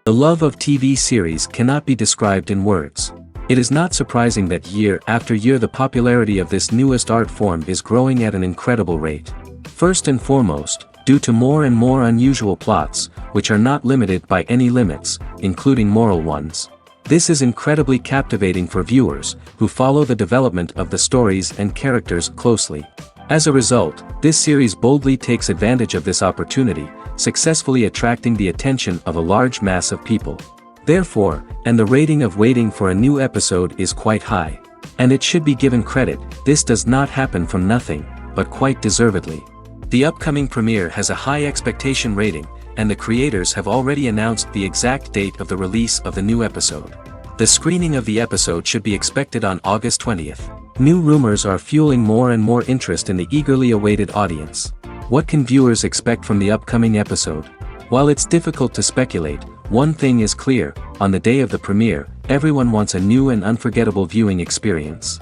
The love of TV series cannot be described in words. It is not surprising that year after year the popularity of this newest art form is growing at an incredible rate. First and foremost, due to more and more unusual plots, which are not limited by any limits, including moral ones. This is incredibly captivating for viewers, who follow the development of the stories and characters closely. As a result, this series boldly takes advantage of this opportunity, successfully attracting the attention of a large mass of people. Therefore, and the rating of waiting for a new episode is quite high. And it should be given credit, this does not happen from nothing, but quite deservedly. The upcoming premiere has a high expectation rating, and the creators have already announced the exact date of the release of the new episode. The screening of the episode should be expected on August 20th. New rumors are fueling more and more interest in the eagerly awaited audience. What can viewers expect from the upcoming episode? While it's difficult to speculate, one thing is clear: on the day of the premiere, everyone wants a new and unforgettable viewing experience.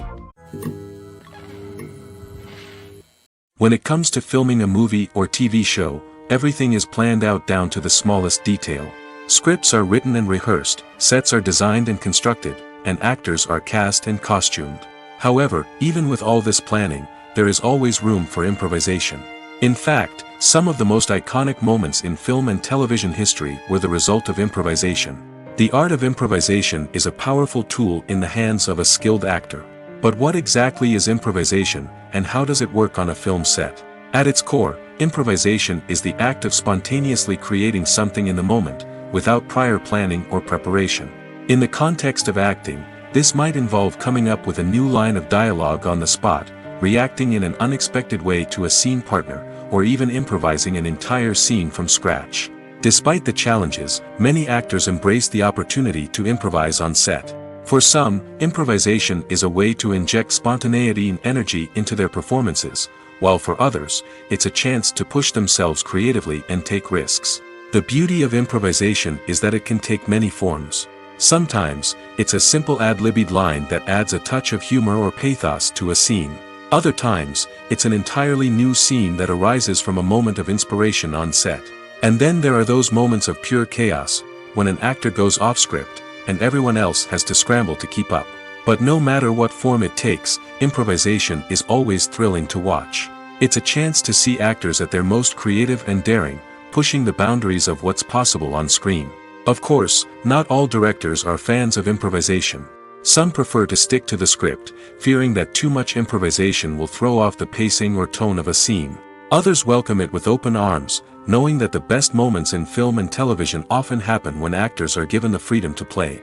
When it comes to filming a movie or TV show, everything is planned out down to the smallest detail. Scripts are written and rehearsed, sets are designed and constructed, and actors are cast and costumed. However, even with all this planning, there is always room for improvisation. In fact, some of the most iconic moments in film and television history were the result of improvisation. The art of improvisation is a powerful tool in the hands of a skilled actor. But what exactly is improvisation, and how does it work on a film set? At its core, improvisation is the act of spontaneously creating something in the moment, without prior planning or preparation. In the context of acting, this might involve coming up with a new line of dialogue on the spot, reacting in an unexpected way to a scene partner, or even improvising an entire scene from scratch. Despite the challenges, many actors embrace the opportunity to improvise on set. For some, improvisation is a way to inject spontaneity and energy into their performances, while for others, it's a chance to push themselves creatively and take risks. The beauty of improvisation is that it can take many forms. Sometimes, it's a simple ad-libbed line that adds a touch of humor or pathos to a scene. Other times, it's an entirely new scene that arises from a moment of inspiration on set. And then there are those moments of pure chaos, when an actor goes off script, and everyone else has to scramble to keep up. But no matter what form it takes, improvisation is always thrilling to watch. It's a chance to see actors at their most creative and daring, pushing the boundaries of what's possible on screen. Of course, not all directors are fans of improvisation. Some prefer to stick to the script, fearing that too much improvisation will throw off the pacing or tone of a scene. Others welcome it with open arms, knowing that the best moments in film and television often happen when actors are given the freedom to play.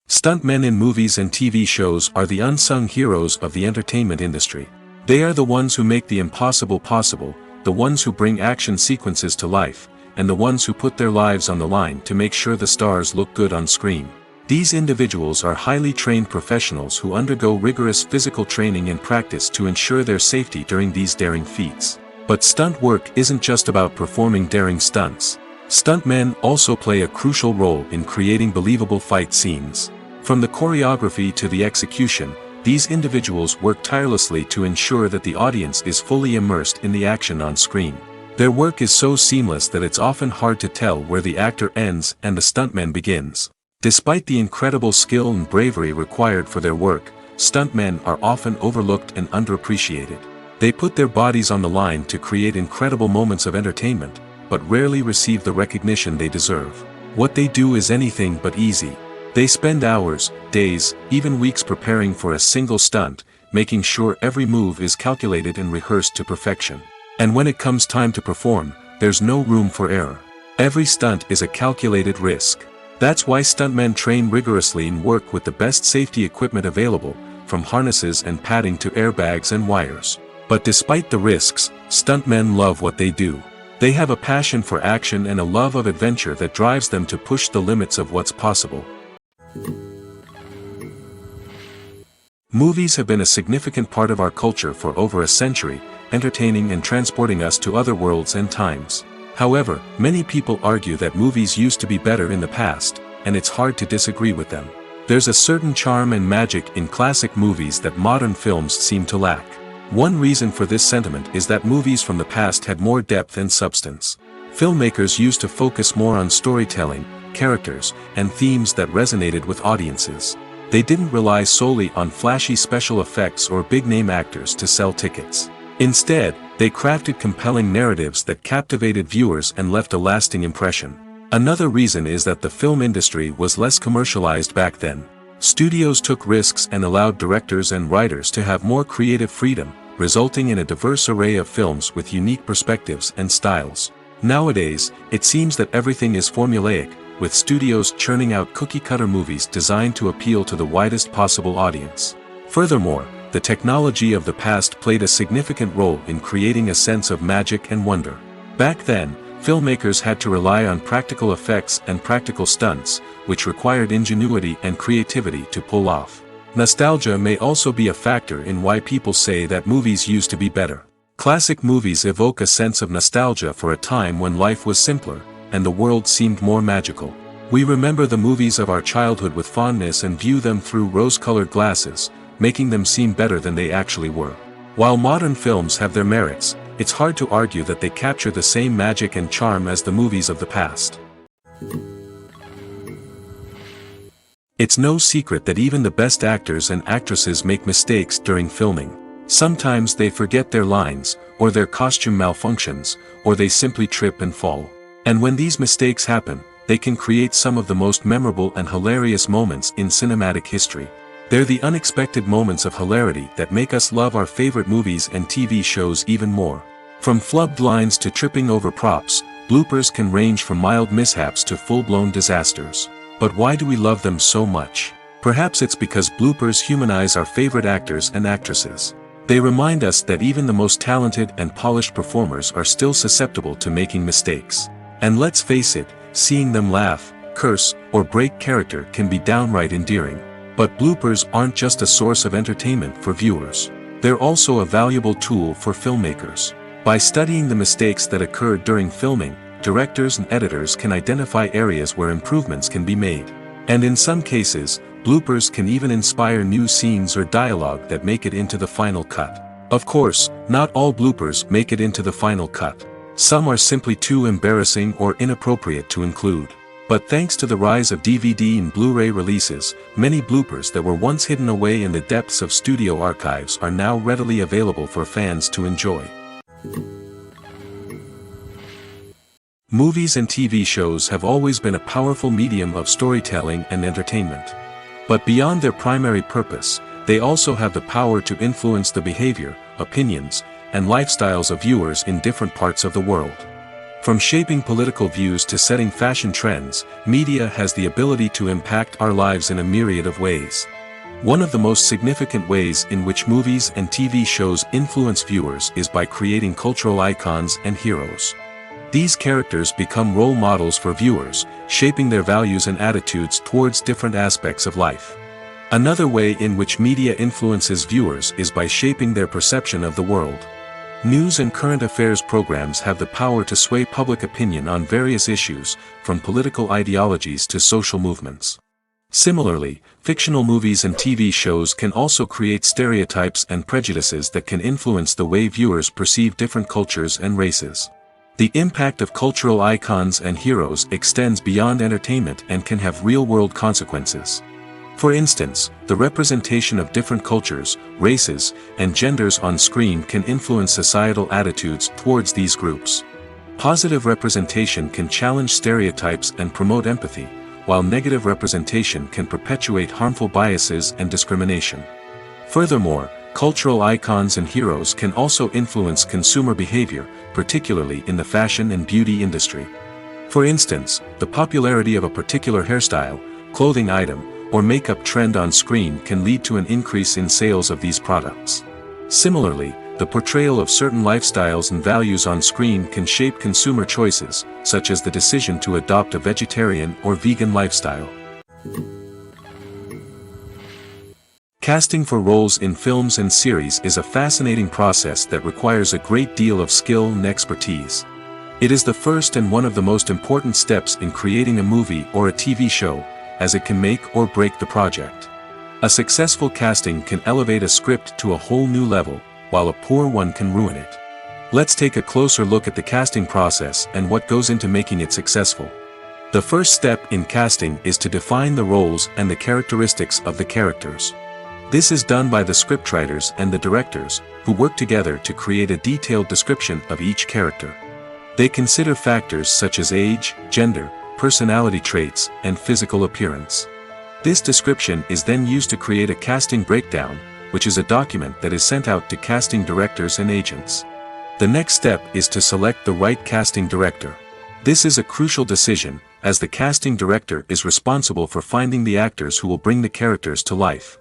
Stuntmen in movies and TV shows are the unsung heroes of the entertainment industry. They are the ones who make the impossible possible, the ones who bring action sequences to life, and the ones who put their lives on the line to make sure the stars look good on screen. These individuals are highly trained professionals who undergo rigorous physical training and practice to ensure their safety during these daring feats. But stunt work isn't just about performing daring stunts. Stuntmen also play a crucial role in creating believable fight scenes. From the choreography to the execution, these individuals work tirelessly to ensure that the audience is fully immersed in the action on screen. Their work is so seamless that it's often hard to tell where the actor ends and the stuntman begins. Despite the incredible skill and bravery required for their work, stuntmen are often overlooked and underappreciated. They put their bodies on the line to create incredible moments of entertainment, but rarely receive the recognition they deserve. What they do is anything but easy. They spend hours, days, even weeks preparing for a single stunt, making sure every move is calculated and rehearsed to perfection. And when it comes time to perform, there's no room for error. Every stunt is a calculated risk. That's why stuntmen train rigorously and work with the best safety equipment available, from harnesses and padding to airbags and wires. But despite the risks, stuntmen love what they do. They have a passion for action and a love of adventure that drives them to push the limits of what's possible. Movies have been a significant part of our culture for over a century, entertaining and transporting us to other worlds and times. However, many people argue that movies used to be better in the past, and it's hard to disagree with them. There's a certain charm and magic in classic movies that modern films seem to lack. One reason for this sentiment is that movies from the past had more depth and substance. Filmmakers used to focus more on storytelling, characters, and themes that resonated with audiences. They didn't rely solely on flashy special effects or big-name actors to sell tickets. Instead, they crafted compelling narratives that captivated viewers and left a lasting impression. Another reason is that the film industry was less commercialized back then. Studios took risks and allowed directors and writers to have more creative freedom, resulting in a diverse array of films with unique perspectives and styles. Nowadays, it seems that everything is formulaic, with studios churning out cookie-cutter movies designed to appeal to the widest possible audience. Furthermore, the technology of the past played a significant role in creating a sense of magic and wonder. Back then, filmmakers had to rely on practical effects and practical stunts, which required ingenuity and creativity to pull off. Nostalgia may also be a factor in why people say that movies used to be better. Classic movies evoke a sense of nostalgia for a time when life was simpler, and the world seemed more magical. We remember the movies of our childhood with fondness and view them through rose-colored glasses, making them seem better than they actually were. While modern films have their merits, it's hard to argue that they capture the same magic and charm as the movies of the past. It's no secret that even the best actors and actresses make mistakes during filming. Sometimes they forget their lines, or their costume malfunctions, or they simply trip and fall. And when these mistakes happen, they can create some of the most memorable and hilarious moments in cinematic history. They're the unexpected moments of hilarity that make us love our favorite movies and TV shows even more. From flubbed lines to tripping over props, bloopers can range from mild mishaps to full-blown disasters. But why do we love them so much? Perhaps it's because bloopers humanize our favorite actors and actresses. They remind us that even the most talented and polished performers are still susceptible to making mistakes. And let's face it, seeing them laugh, curse, or break character can be downright endearing. But bloopers aren't just a source of entertainment for viewers. They're also a valuable tool for filmmakers. By studying the mistakes that occurred during filming, directors and editors can identify areas where improvements can be made. And in some cases, bloopers can even inspire new scenes or dialogue that make it into the final cut. Of course, not all bloopers make it into the final cut. Some are simply too embarrassing or inappropriate to include. But thanks to the rise of DVD and Blu-ray releases, many bloopers that were once hidden away in the depths of studio archives are now readily available for fans to enjoy. Movies and TV shows have always been a powerful medium of storytelling and entertainment. But beyond their primary purpose, they also have the power to influence the behavior, opinions, and lifestyles of viewers in different parts of the world. From shaping political views to setting fashion trends, media has the ability to impact our lives in a myriad of ways. One of the most significant ways in which movies and TV shows influence viewers is by creating cultural icons and heroes. These characters become role models for viewers, shaping their values and attitudes towards different aspects of life. Another way in which media influences viewers is by shaping their perception of the world. News and current affairs programs have the power to sway public opinion on various issues, from political ideologies to social movements. Similarly, fictional movies and TV shows can also create stereotypes and prejudices that can influence the way viewers perceive different cultures and races. The impact of cultural icons and heroes extends beyond entertainment and can have real-world consequences. For instance, the representation of different cultures, races, and genders on screen can influence societal attitudes towards these groups. Positive representation can challenge stereotypes and promote empathy, while negative representation can perpetuate harmful biases and discrimination. Furthermore, cultural icons and heroes can also influence consumer behavior, particularly in the fashion and beauty industry. For instance, the popularity of a particular hairstyle, clothing item, or makeup trend on screen can lead to an increase in sales of these products. Similarly, the portrayal of certain lifestyles and values on screen can shape consumer choices, such as the decision to adopt a vegetarian or vegan lifestyle. Casting for roles in films and series is a fascinating process that requires a great deal of skill and expertise. It is the first and one of the most important steps in creating a movie or a TV show, as it can make or break the project. A successful casting can elevate a script to a whole new level, while a poor one can ruin it. Let's take a closer look at the casting process and what goes into making it successful. The first step in casting is to define the roles and the characteristics of the characters. This is done by the scriptwriters and the directors, who work together to create a detailed description of each character. They consider factors such as age, gender, personality traits, and physical appearance. This description is then used to create a casting breakdown, which is a document that is sent out to casting directors and agents. The next step is to select the right casting director. This is a crucial decision, as the casting director is responsible for finding the actors who will bring the characters to life.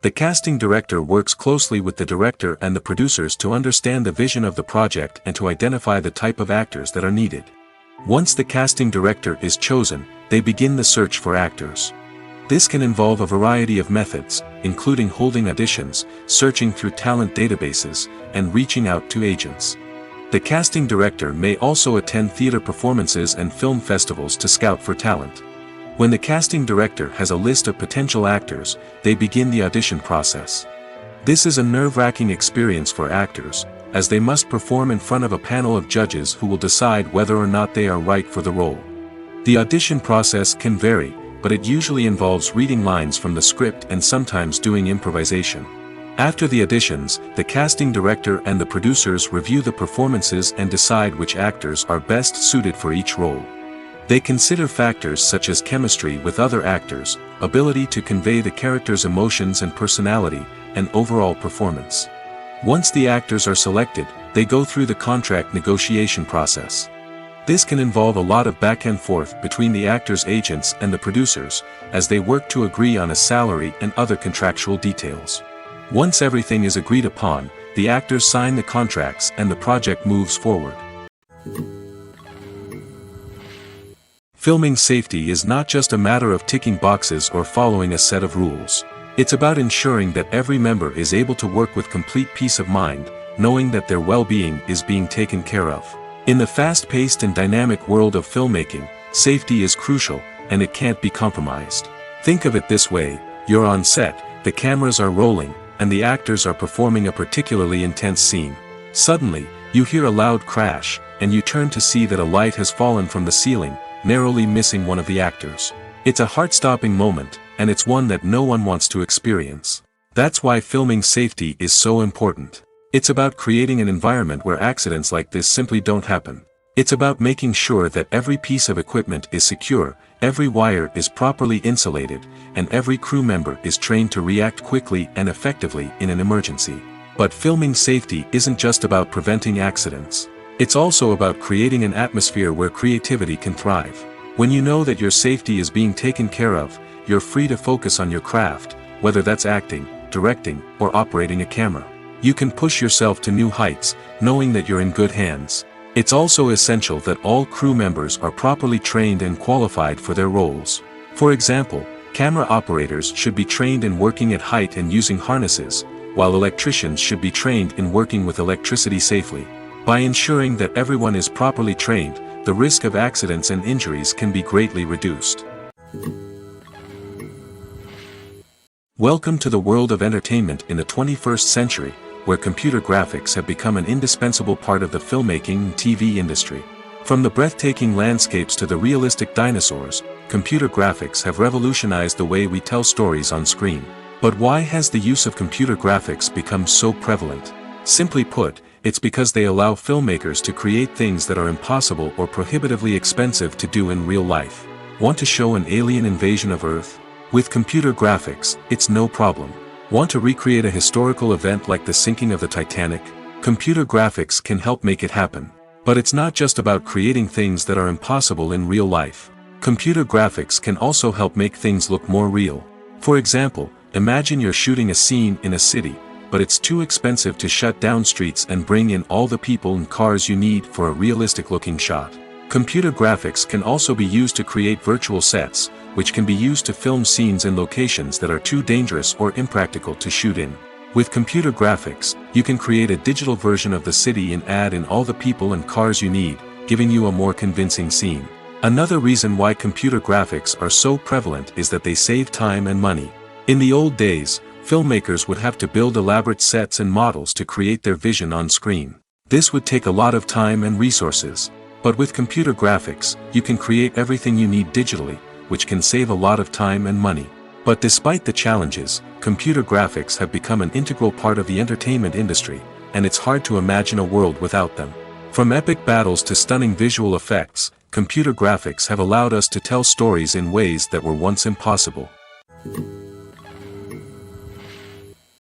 The casting director works closely with the director and the producers to understand the vision of the project and to identify the type of actors that are needed. Once the casting director is chosen, they begin the search for actors. This can involve a variety of methods, including holding auditions, searching through talent databases, and reaching out to agents. The casting director may also attend theater performances and film festivals to scout for talent. When the casting director has a list of potential actors, they begin the audition process. This is a nerve-wracking experience for actors, as they must perform in front of a panel of judges who will decide whether or not they are right for the role. The audition process can vary, but it usually involves reading lines from the script and sometimes doing improvisation. After the auditions, the casting director and the producers review the performances and decide which actors are best suited for each role. They consider factors such as chemistry with other actors, ability to convey the character's emotions and personality, and overall performance. Once the actors are selected, they go through the contract negotiation process. This can involve a lot of back and forth between the actors' agents and the producers, as they work to agree on a salary and other contractual details. Once everything is agreed upon, the actors sign the contracts and the project moves forward. Filming safety is not just a matter of ticking boxes or following a set of rules. It's about ensuring that every member is able to work with complete peace of mind, knowing that their well-being is being taken care of. In the fast-paced and dynamic world of filmmaking, safety is crucial, and it can't be compromised. Think of it this way: you're on set, the cameras are rolling, and the actors are performing a particularly intense scene. Suddenly, you hear a loud crash, and you turn to see that a light has fallen from the ceiling, narrowly missing one of the actors. It's a heart-stopping moment, and it's one that no one wants to experience. That's why filming safety is so important. It's about creating an environment where accidents like this simply don't happen. It's about making sure that every piece of equipment is secure, every wire is properly insulated, and every crew member is trained to react quickly and effectively in an emergency. But filming safety isn't just about preventing accidents. It's also about creating an atmosphere where creativity can thrive. When you know that your safety is being taken care of, you're free to focus on your craft, whether that's acting, directing, or operating a camera. You can push yourself to new heights, knowing that you're in good hands. It's also essential that all crew members are properly trained and qualified for their roles. For example, camera operators should be trained in working at height and using harnesses, while electricians should be trained in working with electricity safely. By ensuring that everyone is properly trained, the risk of accidents and injuries can be greatly reduced. Welcome to the world of entertainment in the 21st century, where computer graphics have become an indispensable part of the filmmaking and TV industry. From the breathtaking landscapes to the realistic dinosaurs, computer graphics have revolutionized the way we tell stories on screen. But why has the use of computer graphics become so prevalent? Simply put, it's because they allow filmmakers to create things that are impossible or prohibitively expensive to do in real life. Want to show an alien invasion of Earth? With computer graphics, it's no problem. Want to recreate a historical event like the sinking of the Titanic? Computer graphics can help make it happen. But it's not just about creating things that are impossible in real life. Computer graphics can also help make things look more real. For example, imagine you're shooting a scene in a city, but it's too expensive to shut down streets and bring in all the people and cars you need for a realistic-looking shot. Computer graphics can also be used to create virtual sets, which can be used to film scenes in locations that are too dangerous or impractical to shoot in. With computer graphics, you can create a digital version of the city and add in all the people and cars you need, giving you a more convincing scene. Another reason why computer graphics are so prevalent is that they save time and money. In the old days, filmmakers would have to build elaborate sets and models to create their vision on screen. This would take a lot of time and resources. But with computer graphics, you can create everything you need digitally, which can save a lot of time and money. But despite the challenges, computer graphics have become an integral part of the entertainment industry, and it's hard to imagine a world without them. From epic battles to stunning visual effects, computer graphics have allowed us to tell stories in ways that were once impossible.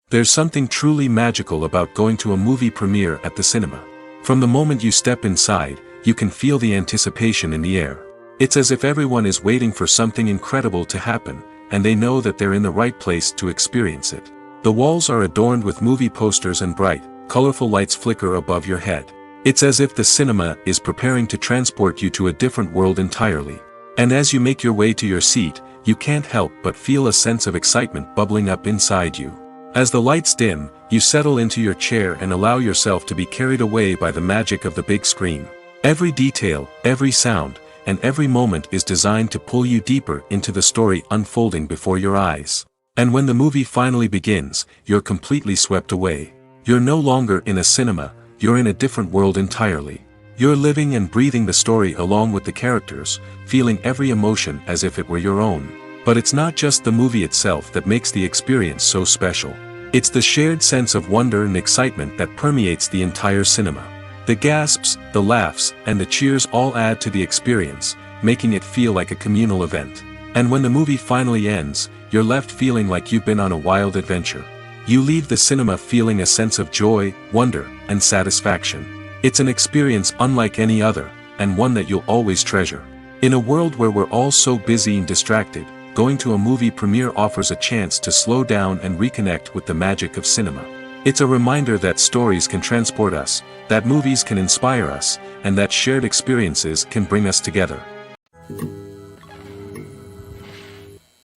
There's something truly magical about going to a movie premiere at the cinema. From the moment you step inside, you can feel the anticipation in the air. It's as if everyone is waiting for something incredible to happen, and they know that they're in the right place to experience it. The walls are adorned with movie posters and bright, colorful lights flicker above your head. It's as if the cinema is preparing to transport you to a different world entirely. And as you make your way to your seat, you can't help but feel a sense of excitement bubbling up inside you. As the lights dim, you settle into your chair and allow yourself to be carried away by the magic of the big screen. Every detail, every sound, and every moment is designed to pull you deeper into the story unfolding before your eyes. And when the movie finally begins, you're completely swept away. You're no longer in a cinema, you're in a different world entirely. You're living and breathing the story along with the characters, feeling every emotion as if it were your own. But it's not just the movie itself that makes the experience so special. It's the shared sense of wonder and excitement that permeates the entire cinema. The gasps, the laughs, and the cheers all add to the experience, making it feel like a communal event. And when the movie finally ends, you're left feeling like you've been on a wild adventure. You leave the cinema feeling a sense of joy, wonder, and satisfaction. It's an experience unlike any other, and one that you'll always treasure. In a world where we're all so busy and distracted, going to a movie premiere offers a chance to slow down and reconnect with the magic of cinema. It's a reminder that stories can transport us, that movies can inspire us, and that shared experiences can bring us together.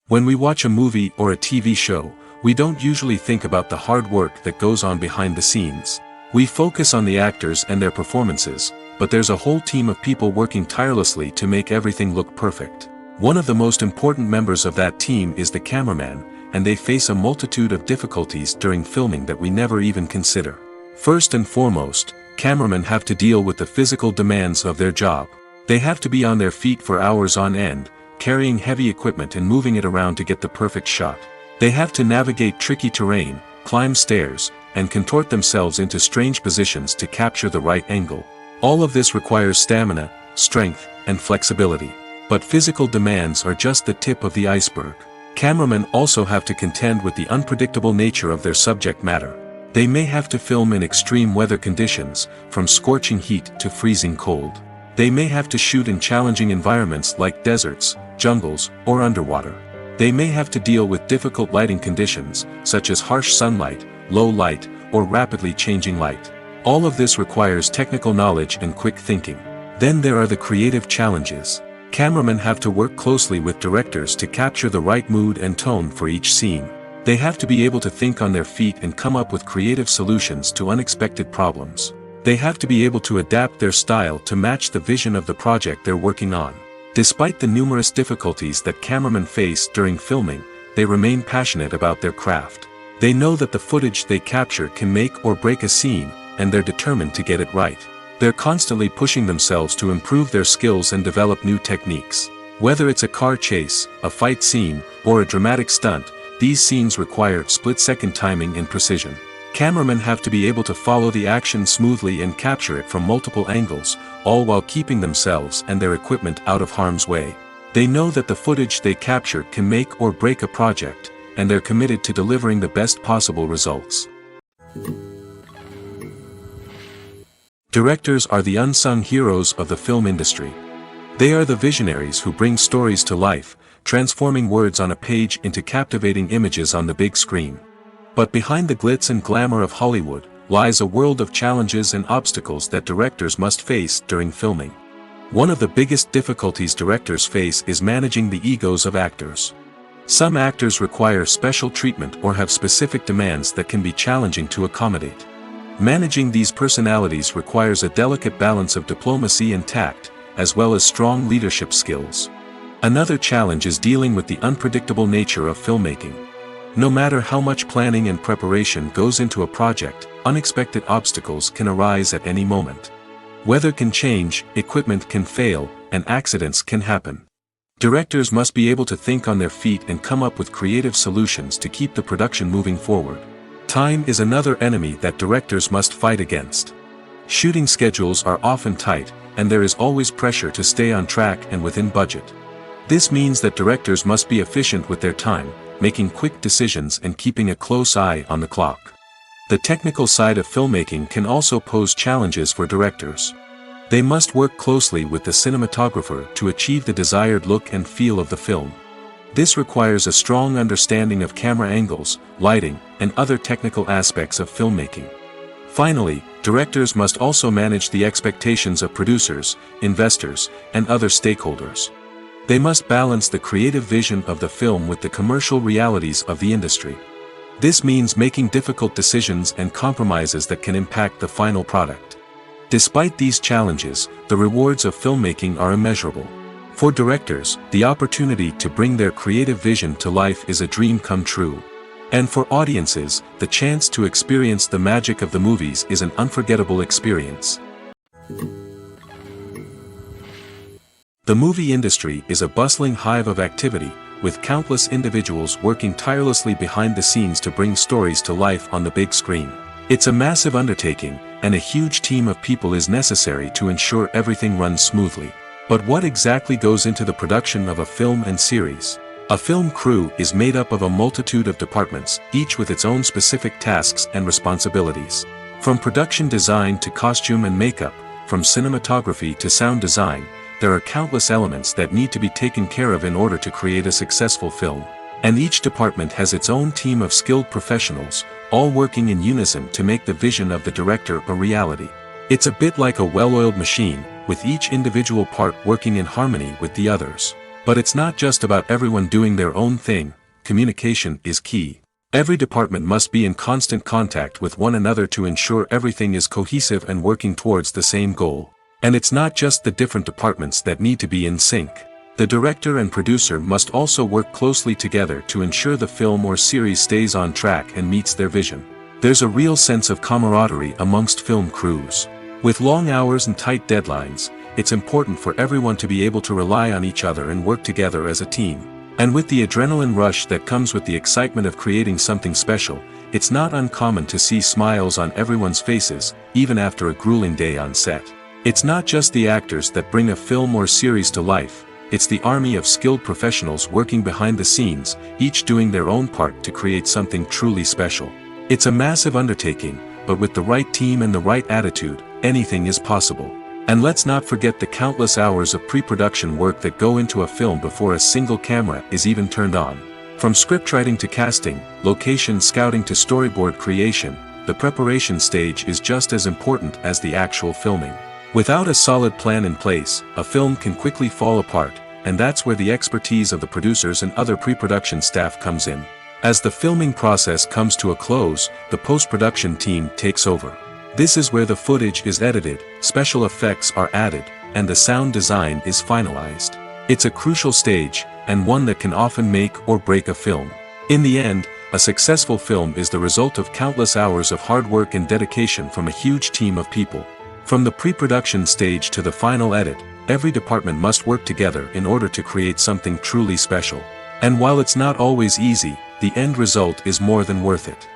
When we watch a movie or a TV show, we don't usually think about the hard work that goes on behind the scenes. We focus on the actors and their performances, but there's a whole team of people working tirelessly to make everything look perfect. One of the most important members of that team is the cameraman, and they face a multitude of difficulties during filming that we never even consider. First and foremost, cameramen have to deal with the physical demands of their job. They have to be on their feet for hours on end, carrying heavy equipment and moving it around to get the perfect shot. They have to navigate tricky terrain, climb stairs, and contort themselves into strange positions to capture the right angle. All of this requires stamina, strength, and flexibility. But physical demands are just the tip of the iceberg. Cameramen also have to contend with the unpredictable nature of their subject matter. They may have to film in extreme weather conditions, from scorching heat to freezing cold. They may have to shoot in challenging environments like deserts, jungles, or underwater. They may have to deal with difficult lighting conditions, such as harsh sunlight, low light, or rapidly changing light. All of this requires technical knowledge and quick thinking. Then there are the creative challenges. Cameramen have to work closely with directors to capture the right mood and tone for each scene. They have to be able to think on their feet and come up with creative solutions to unexpected problems. They have to be able to adapt their style to match the vision of the project they're working on. Despite the numerous difficulties that cameramen face during filming, they remain passionate about their craft. They know that the footage they capture can make or break a scene, and they're determined to get it right. They're constantly pushing themselves to improve their skills and develop new techniques. Whether it's a car chase, a fight scene, or a dramatic stunt, these scenes require split-second timing and precision. Cameramen have to be able to follow the action smoothly and capture it from multiple angles, all while keeping themselves and their equipment out of harm's way. They know that the footage they capture can make or break a project, and they're committed to delivering the best possible results. Directors are the unsung heroes of the film industry. They are the visionaries who bring stories to life, transforming words on a page into captivating images on the big screen. But behind the glitz and glamour of Hollywood lies a world of challenges and obstacles that directors must face during filming. One of the biggest difficulties directors face is managing the egos of actors. Some actors require special treatment or have specific demands that can be challenging to accommodate. Managing these personalities requires a delicate balance of diplomacy and tact, as well as strong leadership skills. Another challenge is dealing with the unpredictable nature of filmmaking. No matter how much planning and preparation goes into a project, unexpected obstacles can arise at any moment. Weather can change, equipment can fail, and accidents can happen. Directors must be able to think on their feet and come up with creative solutions to keep the production moving forward. Time is another enemy that directors must fight against. Shooting schedules are often tight, and there is always pressure to stay on track and within budget. This means that directors must be efficient with their time, making quick decisions and keeping a close eye on the clock. The technical side of filmmaking can also pose challenges for directors. They must work closely with the cinematographer to achieve the desired look and feel of the film. This requires a strong understanding of camera angles, lighting, and other technical aspects of filmmaking. Finally, directors must also manage the expectations of producers, investors, and other stakeholders. They must balance the creative vision of the film with the commercial realities of the industry. This means making difficult decisions and compromises that can impact the final product. Despite these challenges, the rewards of filmmaking are immeasurable. For directors, the opportunity to bring their creative vision to life is a dream come true. And for audiences, the chance to experience the magic of the movies is an unforgettable experience. The movie industry is a bustling hive of activity, with countless individuals working tirelessly behind the scenes to bring stories to life on the big screen. It's a massive undertaking, and a huge team of people is necessary to ensure everything runs smoothly. But what exactly goes into the production of a film and series? A film crew is made up of a multitude of departments, each with its own specific tasks and responsibilities. From production design to costume and makeup, from cinematography to sound design, there are countless elements that need to be taken care of in order to create a successful film. And each department has its own team of skilled professionals, all working in unison to make the vision of the director a reality. It's a bit like a well-oiled machine, with each individual part working in harmony with the others. But it's not just about everyone doing their own thing. Communication is key. Every department must be in constant contact with one another to ensure everything is cohesive and working towards the same goal. And it's not just the different departments that need to be in sync. The director and producer must also work closely together to ensure the film or series stays on track and meets their vision. There's a real sense of camaraderie amongst film crews. With long hours and tight deadlines, it's important for everyone to be able to rely on each other and work together as a team. And with the adrenaline rush that comes with the excitement of creating something special, it's not uncommon to see smiles on everyone's faces, even after a grueling day on set. It's not just the actors that bring a film or series to life, it's the army of skilled professionals working behind the scenes, each doing their own part to create something truly special. It's a massive undertaking, but with the right team and the right attitude, anything is possible. And let's not forget the countless hours of pre-production work that go into a film before a single camera is even turned on. From scriptwriting to casting, location scouting to storyboard creation, the preparation stage is just as important as the actual filming. Without a solid plan in place, a film can quickly fall apart, and that's where the expertise of the producers and other pre-production staff comes in. As the filming process comes to a close, the post-production team takes over. This is where the footage is edited, special effects are added, and the sound design is finalized. It's a crucial stage, and one that can often make or break a film. In the end, a successful film is the result of countless hours of hard work and dedication from a huge team of people. From the pre-production stage to the final edit, every department must work together in order to create something truly special. And while it's not always easy, the end result is more than worth it.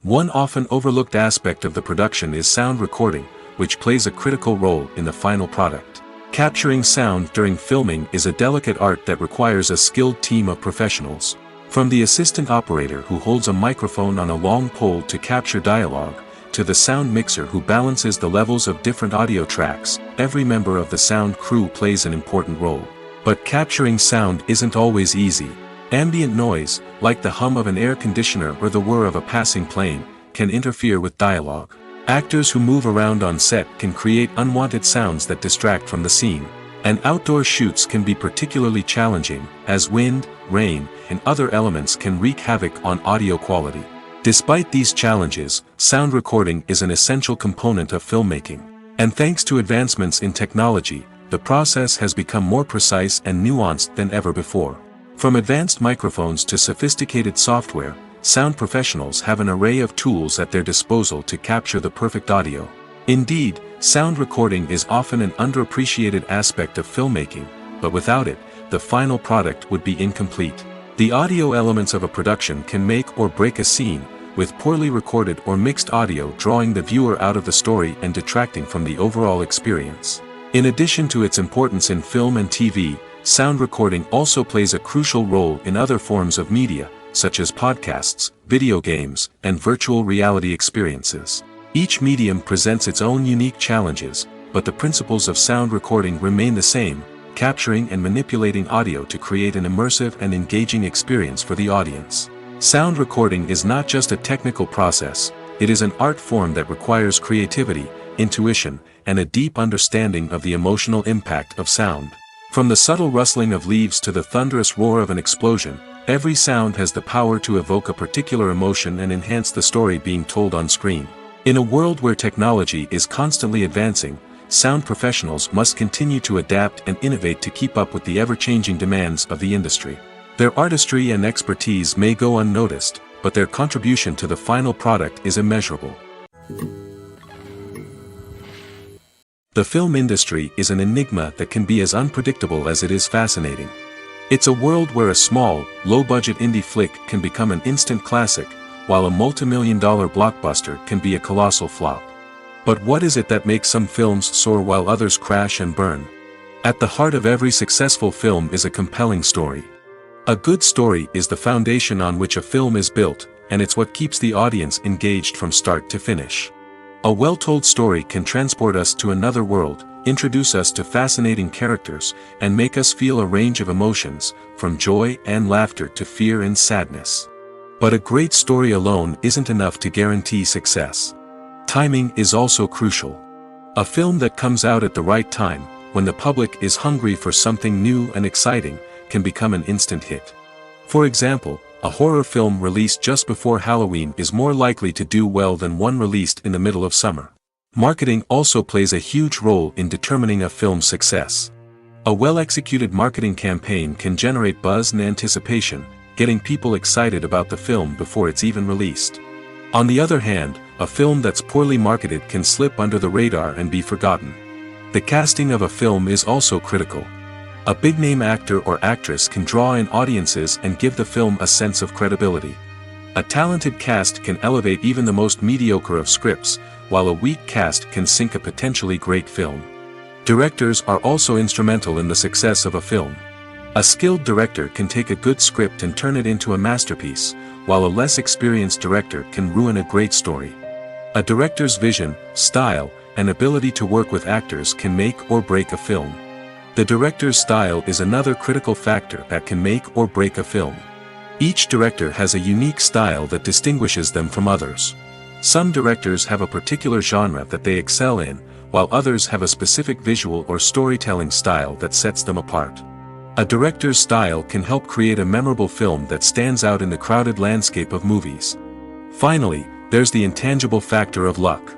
One often overlooked aspect of the production is sound recording, which plays a critical role in the final product. Capturing sound during filming is a delicate art that requires a skilled team of professionals. From the assistant operator who holds a microphone on a long pole to capture dialogue, to the sound mixer who balances the levels of different audio tracks, every member of the sound crew plays an important role. But capturing sound isn't always easy. Ambient noise, like the hum of an air conditioner or the whir of a passing plane, can interfere with dialogue. Actors who move around on set can create unwanted sounds that distract from the scene. And outdoor shoots can be particularly challenging, as wind, rain, and other elements can wreak havoc on audio quality. Despite these challenges, sound recording is an essential component of filmmaking. And thanks to advancements in technology, the process has become more precise and nuanced than ever before. From advanced microphones to sophisticated software, sound professionals have an array of tools at their disposal to capture the perfect audio. Indeed, sound recording is often an underappreciated aspect of filmmaking, but without it, the final product would be incomplete. The audio elements of a production can make or break a scene, with poorly recorded or mixed audio drawing the viewer out of the story and detracting from the overall experience. In addition to its importance in film and TV, sound recording also plays a crucial role in other forms of media, such as podcasts, video games, and virtual reality experiences. Each medium presents its own unique challenges, but the principles of sound recording remain the same, capturing and manipulating audio to create an immersive and engaging experience for the audience. Sound recording is not just a technical process, it is an art form that requires creativity, intuition, and a deep understanding of the emotional impact of sound. From the subtle rustling of leaves to the thunderous roar of an explosion, every sound has the power to evoke a particular emotion and enhance the story being told on screen. In a world where technology is constantly advancing, sound professionals must continue to adapt and innovate to keep up with the ever-changing demands of the industry. Their artistry and expertise may go unnoticed, but their contribution to the final product is immeasurable. The film industry is an enigma that can be as unpredictable as it is fascinating. It's a world where a small, low-budget indie flick can become an instant classic, while a multi-million-dollar blockbuster can be a colossal flop. But what is it that makes some films soar while others crash and burn? At the heart of every successful film is a compelling story. A good story is the foundation on which a film is built, and it's what keeps the audience engaged from start to finish. A well-told story can transport us to another world, introduce us to fascinating characters, and make us feel a range of emotions, from joy and laughter to fear and sadness. But a great story alone isn't enough to guarantee success. Timing is also crucial. A film that comes out at the right time, when the public is hungry for something new and exciting, can become an instant hit. For example, a horror film released just before Halloween is more likely to do well than one released in the middle of summer. Marketing also plays a huge role in determining a film's success. A well-executed marketing campaign can generate buzz and anticipation, getting people excited about the film before it's even released. On the other hand, a film that's poorly marketed can slip under the radar and be forgotten. The casting of a film is also critical. A big-name actor or actress can draw in audiences and give the film a sense of credibility. A talented cast can elevate even the most mediocre of scripts, while a weak cast can sink a potentially great film. Directors are also instrumental in the success of a film. A skilled director can take a good script and turn it into a masterpiece, while a less experienced director can ruin a great story. A director's vision, style, and ability to work with actors can make or break a film. The director's style is another critical factor that can make or break a film. Each director has a unique style that distinguishes them from others. Some directors have a particular genre that they excel in, while others have a specific visual or storytelling style that sets them apart. A director's style can help create a memorable film that stands out in the crowded landscape of movies. Finally, there's the intangible factor of luck.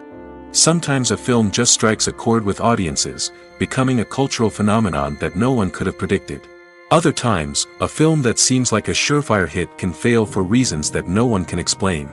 Sometimes a film just strikes a chord with audiences, becoming a cultural phenomenon that no one could have predicted. Other times, a film that seems like a surefire hit can fail for reasons that no one can explain.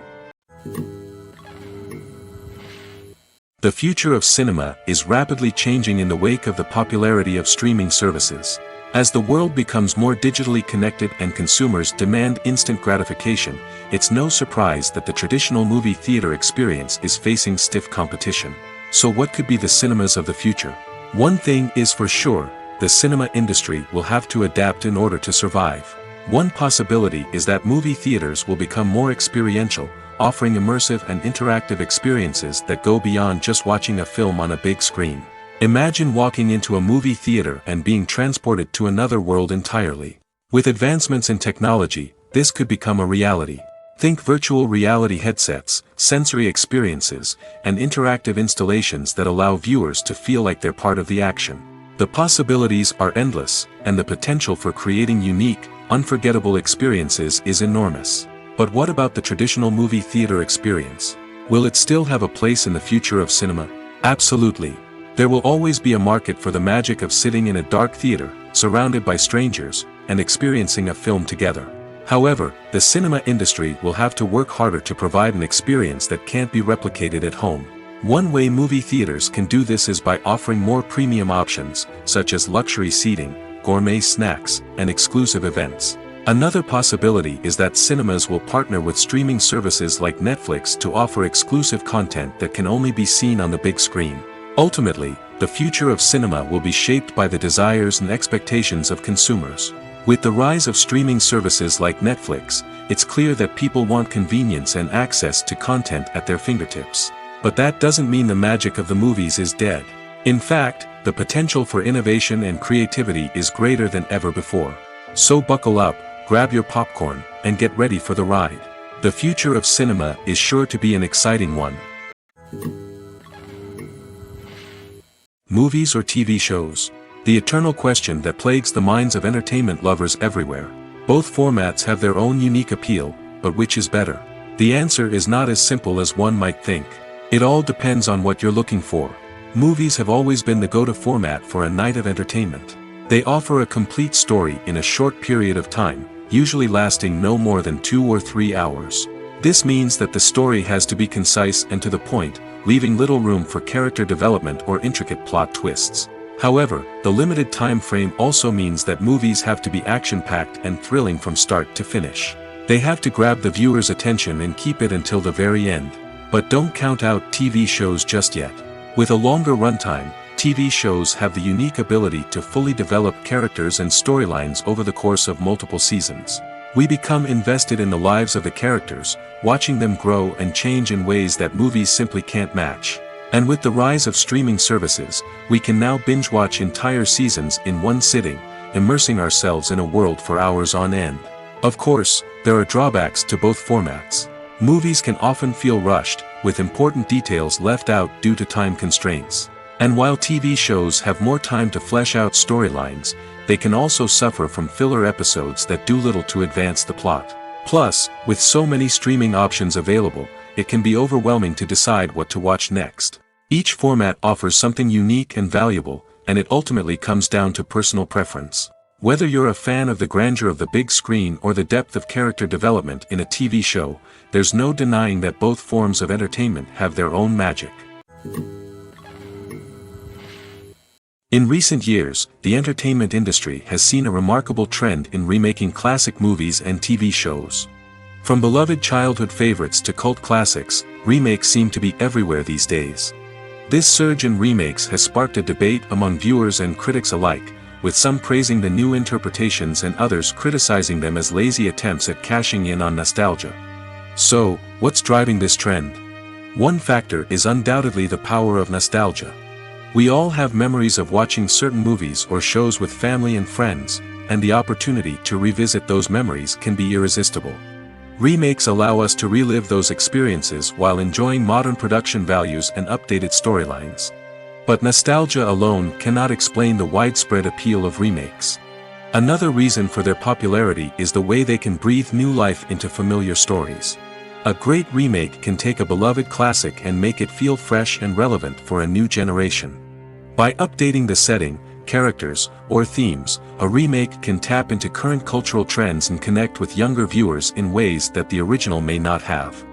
The future of cinema is rapidly changing in the wake of the popularity of streaming services. As the world becomes more digitally connected and consumers demand instant gratification, it's no surprise that the traditional movie theater experience is facing stiff competition. So what could be the cinemas of the future? One thing is for sure, the cinema industry will have to adapt in order to survive. One possibility is that movie theaters will become more experiential, offering immersive and interactive experiences that go beyond just watching a film on a big screen. Imagine walking into a movie theater and being transported to another world entirely. With advancements in technology, this could become a reality. Think virtual reality headsets, sensory experiences, and interactive installations that allow viewers to feel like they're part of the action. The possibilities are endless, and the potential for creating unique, unforgettable experiences is enormous. But what about the traditional movie theater experience? Will it still have a place in the future of cinema? Absolutely. There will always be a market for the magic of sitting in a dark theater, surrounded by strangers, and experiencing a film together. However, the cinema industry will have to work harder to provide an experience that can't be replicated at home. One way movie theaters can do this is by offering more premium options, such as luxury seating, gourmet snacks, and exclusive events. Another possibility is that cinemas will partner with streaming services like Netflix to offer exclusive content that can only be seen on the big screen. Ultimately, the future of cinema will be shaped by the desires and expectations of consumers. With the rise of streaming services like Netflix, it's clear that people want convenience and access to content at their fingertips. But that doesn't mean the magic of the movies is dead. In fact, the potential for innovation and creativity is greater than ever before. So buckle up, grab your popcorn, and get ready for the ride. The future of cinema is sure to be an exciting one. Movies or TV shows? The eternal question that plagues the minds of entertainment lovers everywhere. Both formats have their own unique appeal, but which is better? The answer is not as simple as one might think. It all depends on what you're looking for. Movies have always been the go-to format for a night of entertainment. They offer a complete story in a short period of time, usually lasting no more than 2 or 3 hours. This means that the story has to be concise and to the point, leaving little room for character development or intricate plot twists. However, the limited time frame also means that movies have to be action-packed and thrilling from start to finish. They have to grab the viewer's attention and keep it until the very end. But don't count out TV shows just yet. With a longer runtime, TV shows have the unique ability to fully develop characters and storylines over the course of multiple seasons. We become invested in the lives of the characters, watching them grow and change in ways that movies simply can't match. And with the rise of streaming services, we can now binge-watch entire seasons in one sitting, immersing ourselves in a world for hours on end. Of course, there are drawbacks to both formats. Movies can often feel rushed, with important details left out due to time constraints. And while TV shows have more time to flesh out storylines, they can also suffer from filler episodes that do little to advance the plot. Plus, with so many streaming options available, it can be overwhelming to decide what to watch next. Each format offers something unique and valuable, and it ultimately comes down to personal preference. Whether you're a fan of the grandeur of the big screen or the depth of character development in a TV show, there's no denying that both forms of entertainment have their own magic. In recent years, the entertainment industry has seen a remarkable trend in remaking classic movies and TV shows. From beloved childhood favorites to cult classics, remakes seem to be everywhere these days. This surge in remakes has sparked a debate among viewers and critics alike, with some praising the new interpretations and others criticizing them as lazy attempts at cashing in on nostalgia. So, what's driving this trend? One factor is undoubtedly the power of nostalgia. We all have memories of watching certain movies or shows with family and friends, and the opportunity to revisit those memories can be irresistible. Remakes allow us to relive those experiences while enjoying modern production values and updated storylines. But nostalgia alone cannot explain the widespread appeal of remakes. Another reason for their popularity is the way they can breathe new life into familiar stories. A great remake can take a beloved classic and make it feel fresh and relevant for a new generation. By updating the setting, characters, or themes, a remake can tap into current cultural trends and connect with younger viewers in ways that the original may not have.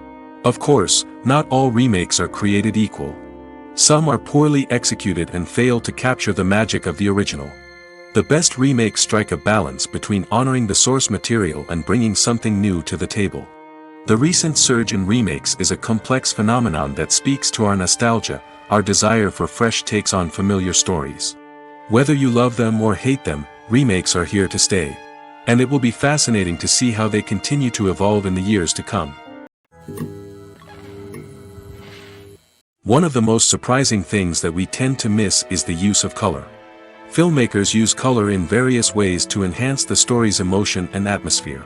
Of course, not all remakes are created equal. Some are poorly executed and fail to capture the magic of the original. The best remakes strike a balance between honoring the source material and bringing something new to the table. The recent surge in remakes is a complex phenomenon that speaks to our nostalgia, our desire for fresh takes on familiar stories. Whether you love them or hate them, remakes are here to stay. And it will be fascinating to see how they continue to evolve in the years to come. One of the most surprising things that we tend to miss is the use of color. Filmmakers use color in various ways to enhance the story's emotion and atmosphere.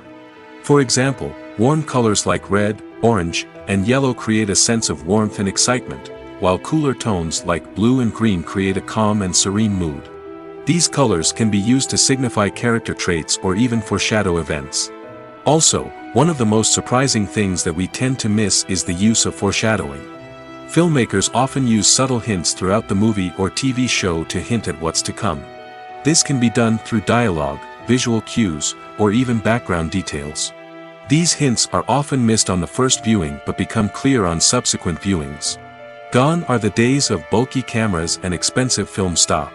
For example, warm colors like red, orange, and yellow create a sense of warmth and excitement, while cooler tones like blue and green create a calm and serene mood. These colors can be used to signify character traits or even foreshadow events. Also, one of the most surprising things that we tend to miss is the use of foreshadowing. Filmmakers often use subtle hints throughout the movie or TV show to hint at what's to come. This can be done through dialogue, visual cues, or even background details. These hints are often missed on the first viewing but become clear on subsequent viewings. Gone are the days of bulky cameras and expensive film stock.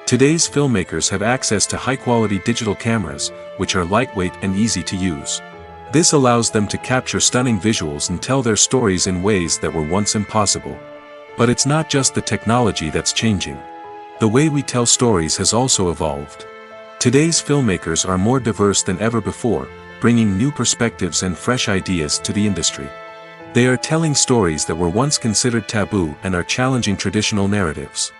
Today's filmmakers have access to high-quality digital cameras, which are lightweight and easy to use. This allows them to capture stunning visuals and tell their stories in ways that were once impossible. But it's not just the technology that's changing. The way we tell stories has also evolved. Today's filmmakers are more diverse than ever before, bringing new perspectives and fresh ideas to the industry. They are telling stories that were once considered taboo and are challenging traditional narratives.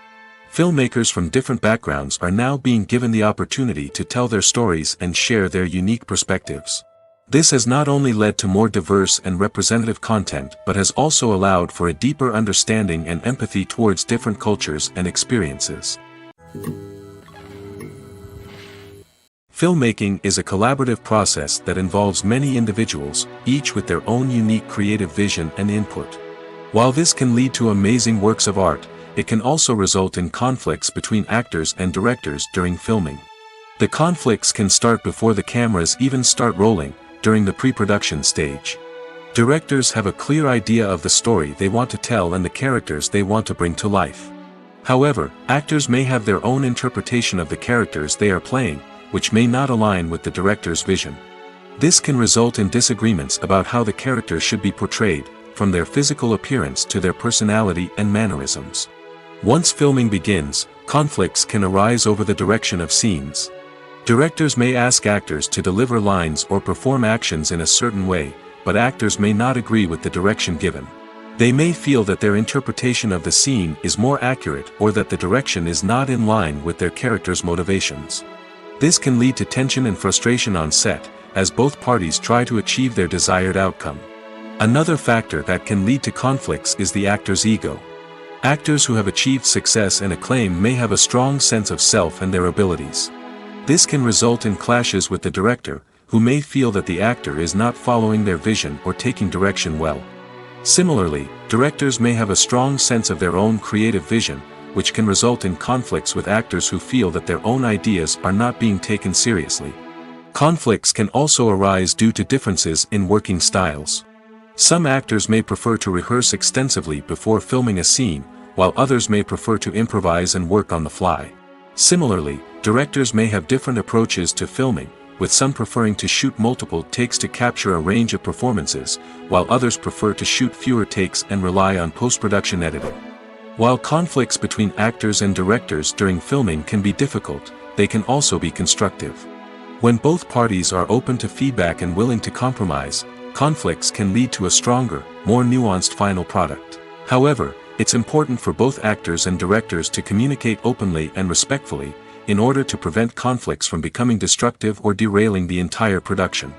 Filmmakers from different backgrounds are now being given the opportunity to tell their stories and share their unique perspectives. This has not only led to more diverse and representative content but has also allowed for a deeper understanding and empathy towards different cultures and experiences. Filmmaking is a collaborative process that involves many individuals, each with their own unique creative vision and input. While this can lead to amazing works of art, it can also result in conflicts between actors and directors during filming. The conflicts can start before the cameras even start rolling, during the pre-production stage. Directors have a clear idea of the story they want to tell and the characters they want to bring to life. However, actors may have their own interpretation of the characters they are playing, which may not align with the director's vision. This can result in disagreements about how the characters should be portrayed, from their physical appearance to their personality and mannerisms. Once filming begins, conflicts can arise over the direction of scenes. Directors may ask actors to deliver lines or perform actions in a certain way, but actors may not agree with the direction given. They may feel that their interpretation of the scene is more accurate or that the direction is not in line with their character's motivations. This can lead to tension and frustration on set, as both parties try to achieve their desired outcome. Another factor that can lead to conflicts is the actor's ego. Actors who have achieved success and acclaim may have a strong sense of self and their abilities. This can result in clashes with the director, who may feel that the actor is not following their vision or taking direction well. Similarly, directors may have a strong sense of their own creative vision, which can result in conflicts with actors who feel that their own ideas are not being taken seriously. Conflicts can also arise due to differences in working styles. Some actors may prefer to rehearse extensively before filming a scene, while others may prefer to improvise and work on the fly. Similarly, directors may have different approaches to filming, with some preferring to shoot multiple takes to capture a range of performances, while others prefer to shoot fewer takes and rely on post-production editing. While conflicts between actors and directors during filming can be difficult, they can also be constructive. When both parties are open to feedback and willing to compromise, conflicts can lead to a stronger, more nuanced final product. However, it's important for both actors and directors to communicate openly and respectfully, in order to prevent conflicts from becoming destructive or derailing the entire production.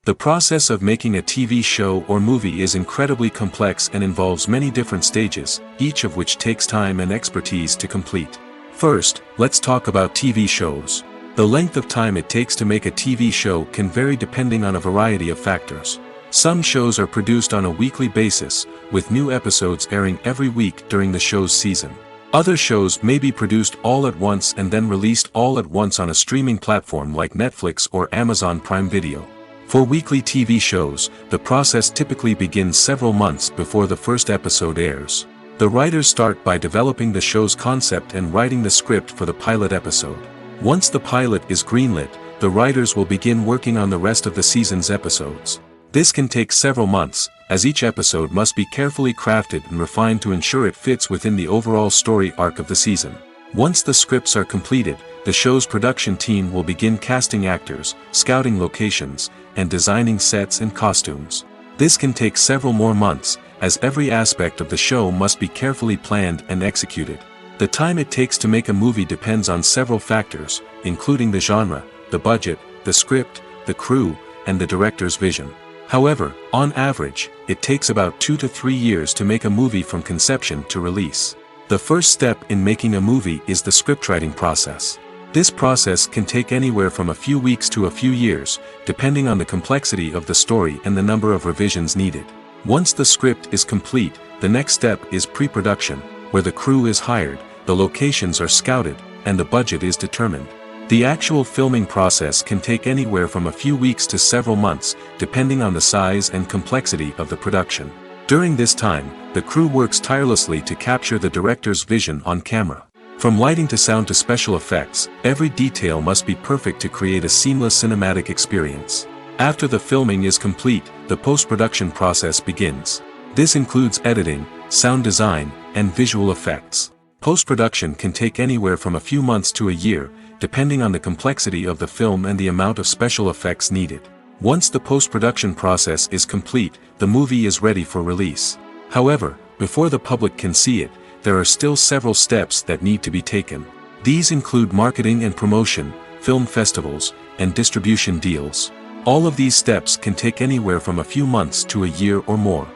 The process of making a TV show or movie is incredibly complex and involves many different stages, each of which takes time and expertise to complete. First, let's talk about TV shows. The length of time it takes to make a TV show can vary depending on a variety of factors. Some shows are produced on a weekly basis, with new episodes airing every week during the show's season. Other shows may be produced all at once and then released all at once on a streaming platform like Netflix or Amazon Prime Video. For weekly TV shows, the process typically begins several months before the first episode airs. The writers start by developing the show's concept and writing the script for the pilot episode. Once the pilot is greenlit, the writers will begin working on the rest of the season's episodes. This can take several months, as each episode must be carefully crafted and refined to ensure it fits within the overall story arc of the season. Once the scripts are completed, the show's production team will begin casting actors, scouting locations, and designing sets and costumes. This can take several more months, as every aspect of the show must be carefully planned and executed. The time it takes to make a movie depends on several factors, including the genre, the budget, the script, the crew, and the director's vision. However, on average, it takes about 2 to 3 years to make a movie from conception to release. The first step in making a movie is the scriptwriting process. This process can take anywhere from a few weeks to a few years, depending on the complexity of the story and the number of revisions needed. Once the script is complete, the next step is pre-production, where the crew is hired, the locations are scouted, and the budget is determined. The actual filming process can take anywhere from a few weeks to several months, depending on the size and complexity of the production. During this time, the crew works tirelessly to capture the director's vision on camera. From lighting to sound to special effects, every detail must be perfect to create a seamless cinematic experience. After the filming is complete, the post-production process begins. This includes editing, sound design, and visual effects. Post-production can take anywhere from a few months to a year, depending on the complexity of the film and the amount of special effects needed. Once the post-production process is complete, the movie is ready for release. However, before the public can see it, there are still several steps that need to be taken. These include marketing and promotion, film festivals, and distribution deals. All of these steps can take anywhere from a few months to a year or more.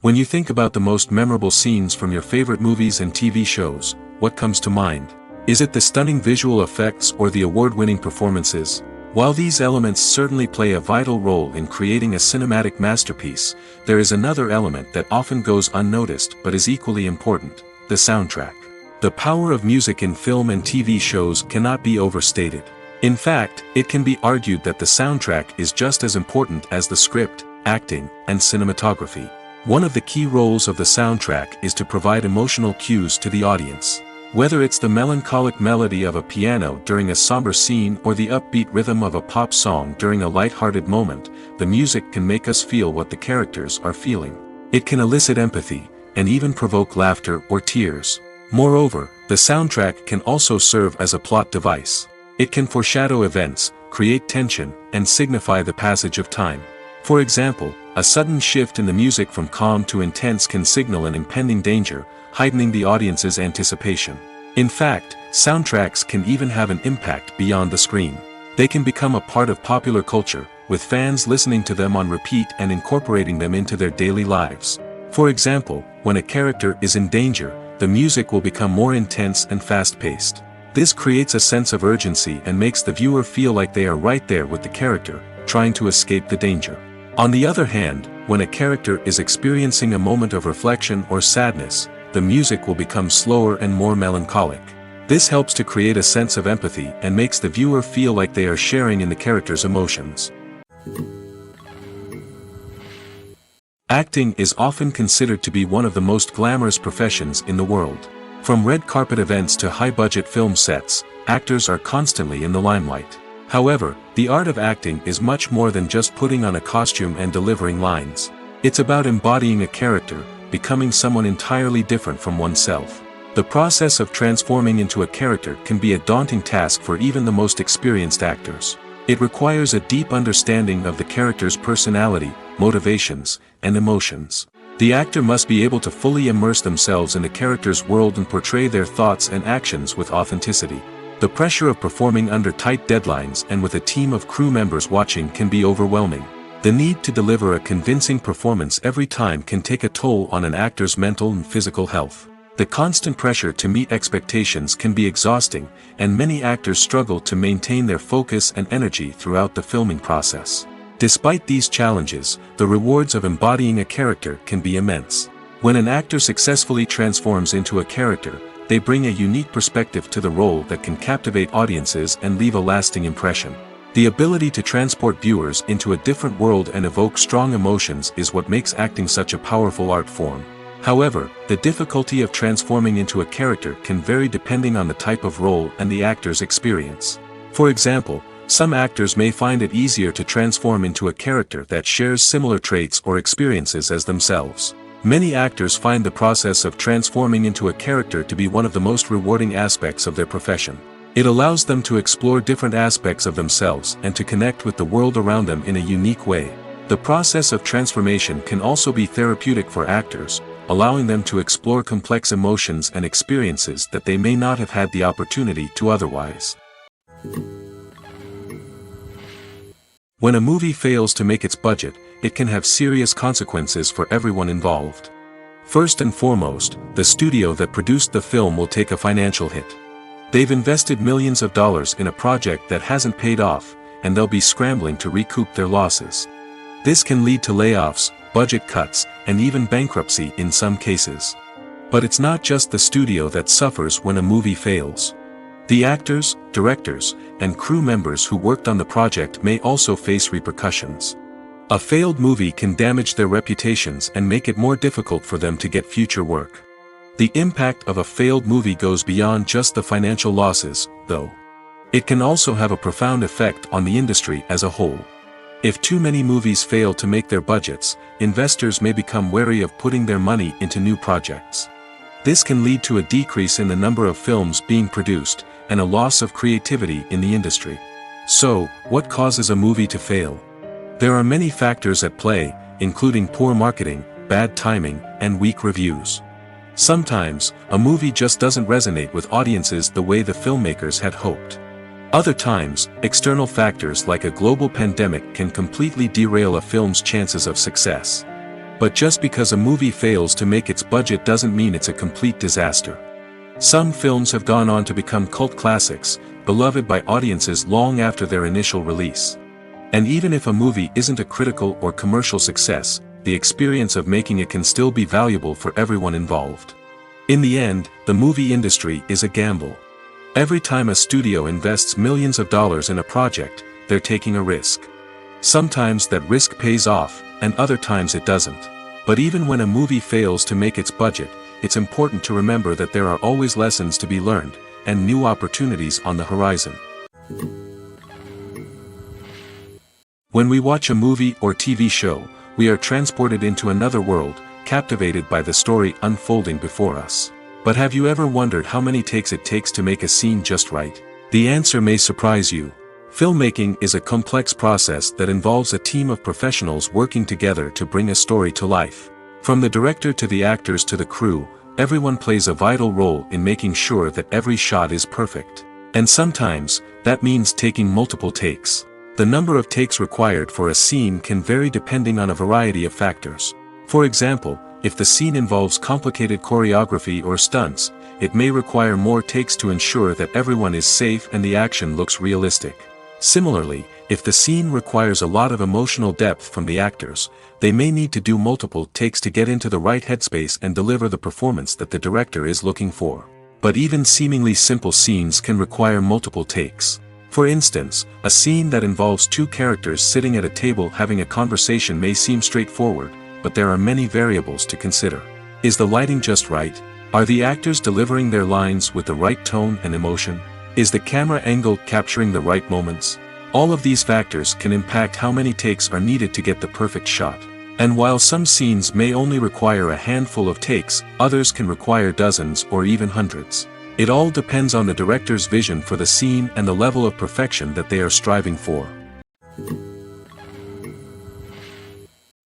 When you think about the most memorable scenes from your favorite movies and TV shows, what comes to mind? Is it the stunning visual effects or the award-winning performances? While these elements certainly play a vital role in creating a cinematic masterpiece, there is another element that often goes unnoticed but is equally important: the soundtrack. The power of music in film and TV shows cannot be overstated. In fact, it can be argued that the soundtrack is just as important as the script, acting, and cinematography. One of the key roles of the soundtrack is to provide emotional cues to the audience. Whether it's the melancholic melody of a piano during a somber scene or the upbeat rhythm of a pop song during a light-hearted moment, the music can make us feel what the characters are feeling. It can elicit empathy, and even provoke laughter or tears. Moreover, the soundtrack can also serve as a plot device. It can foreshadow events, create tension, and signify the passage of time. For example, a sudden shift in the music from calm to intense can signal an impending danger, heightening the audience's anticipation. In fact, soundtracks can even have an impact beyond the screen. They can become a part of popular culture, with fans listening to them on repeat and incorporating them into their daily lives. For example, when a character is in danger, the music will become more intense and fast-paced. This creates a sense of urgency and makes the viewer feel like they are right there with the character, trying to escape the danger. On the other hand, when a character is experiencing a moment of reflection or sadness, the music will become slower and more melancholic. This helps to create a sense of empathy and makes the viewer feel like they are sharing in the character's emotions. Acting is often considered to be one of the most glamorous professions in the world. From red carpet events to high-budget film sets, actors are constantly in the limelight. However, the art of acting is much more than just putting on a costume and delivering lines. It's about embodying a character, becoming someone entirely different from oneself. The process of transforming into a character can be a daunting task for even the most experienced actors. It requires a deep understanding of the character's personality, motivations, and emotions. The actor must be able to fully immerse themselves in the character's world and portray their thoughts and actions with authenticity. The pressure of performing under tight deadlines and with a team of crew members watching can be overwhelming. The need to deliver a convincing performance every time can take a toll on an actor's mental and physical health. The constant pressure to meet expectations can be exhausting, and many actors struggle to maintain their focus and energy throughout the filming process. Despite these challenges, the rewards of embodying a character can be immense. When an actor successfully transforms into a character, they bring a unique perspective to the role that can captivate audiences and leave a lasting impression. The ability to transport viewers into a different world and evoke strong emotions is what makes acting such a powerful art form. However, the difficulty of transforming into a character can vary depending on the type of role and the actor's experience. For example, some actors may find it easier to transform into a character that shares similar traits or experiences as themselves. Many actors find the process of transforming into a character to be one of the most rewarding aspects of their profession. It allows them to explore different aspects of themselves and to connect with the world around them in a unique way. The process of transformation can also be therapeutic for actors, allowing them to explore complex emotions and experiences that they may not have had the opportunity to otherwise. When a movie fails to make its budget, it can have serious consequences for everyone involved. First and foremost, the studio that produced the film will take a financial hit. They've invested millions of dollars in a project that hasn't paid off, and they'll be scrambling to recoup their losses. This can lead to layoffs, budget cuts, and even bankruptcy in some cases. But it's not just the studio that suffers when a movie fails. The actors, directors, and crew members who worked on the project may also face repercussions. A failed movie can damage their reputations and make it more difficult for them to get future work. The impact of a failed movie goes beyond just the financial losses, though. It can also have a profound effect on the industry as a whole. If too many movies fail to make their budgets, investors may become wary of putting their money into new projects. This can lead to a decrease in the number of films being produced, and a loss of creativity in the industry. So, what causes a movie to fail? There are many factors at play, including poor marketing, bad timing, and weak reviews. Sometimes, a movie just doesn't resonate with audiences the way the filmmakers had hoped. Other times, external factors like a global pandemic can completely derail a film's chances of success. But just because a movie fails to make its budget doesn't mean it's a complete disaster. Some films have gone on to become cult classics, beloved by audiences long after their initial release. And even if a movie isn't a critical or commercial success, the experience of making it can still be valuable for everyone involved. In the end, the movie industry is a gamble. Every time a studio invests millions of dollars in a project, they're taking a risk. Sometimes that risk pays off, and other times it doesn't. But even when a movie fails to make its budget, it's important to remember that there are always lessons to be learned, and new opportunities on the horizon. When we watch a movie or TV show, we are transported into another world, captivated by the story unfolding before us. But have you ever wondered how many takes it takes to make a scene just right? The answer may surprise you. Filmmaking is a complex process that involves a team of professionals working together to bring a story to life. From the director to the actors to the crew, everyone plays a vital role in making sure that every shot is perfect. And sometimes, that means taking multiple takes. The number of takes required for a scene can vary depending on a variety of factors. For example, if the scene involves complicated choreography or stunts, it may require more takes to ensure that everyone is safe and the action looks realistic. Similarly, if the scene requires a lot of emotional depth from the actors, they may need to do multiple takes to get into the right headspace and deliver the performance that the director is looking for. But even seemingly simple scenes can require multiple takes. For instance, a scene that involves two characters sitting at a table having a conversation may seem straightforward, but there are many variables to consider. Is the lighting just right? Are the actors delivering their lines with the right tone and emotion? Is the camera angle capturing the right moments? All of these factors can impact how many takes are needed to get the perfect shot. And while some scenes may only require a handful of takes, others can require dozens or even hundreds. It all depends on the director's vision for the scene and the level of perfection that they are striving for.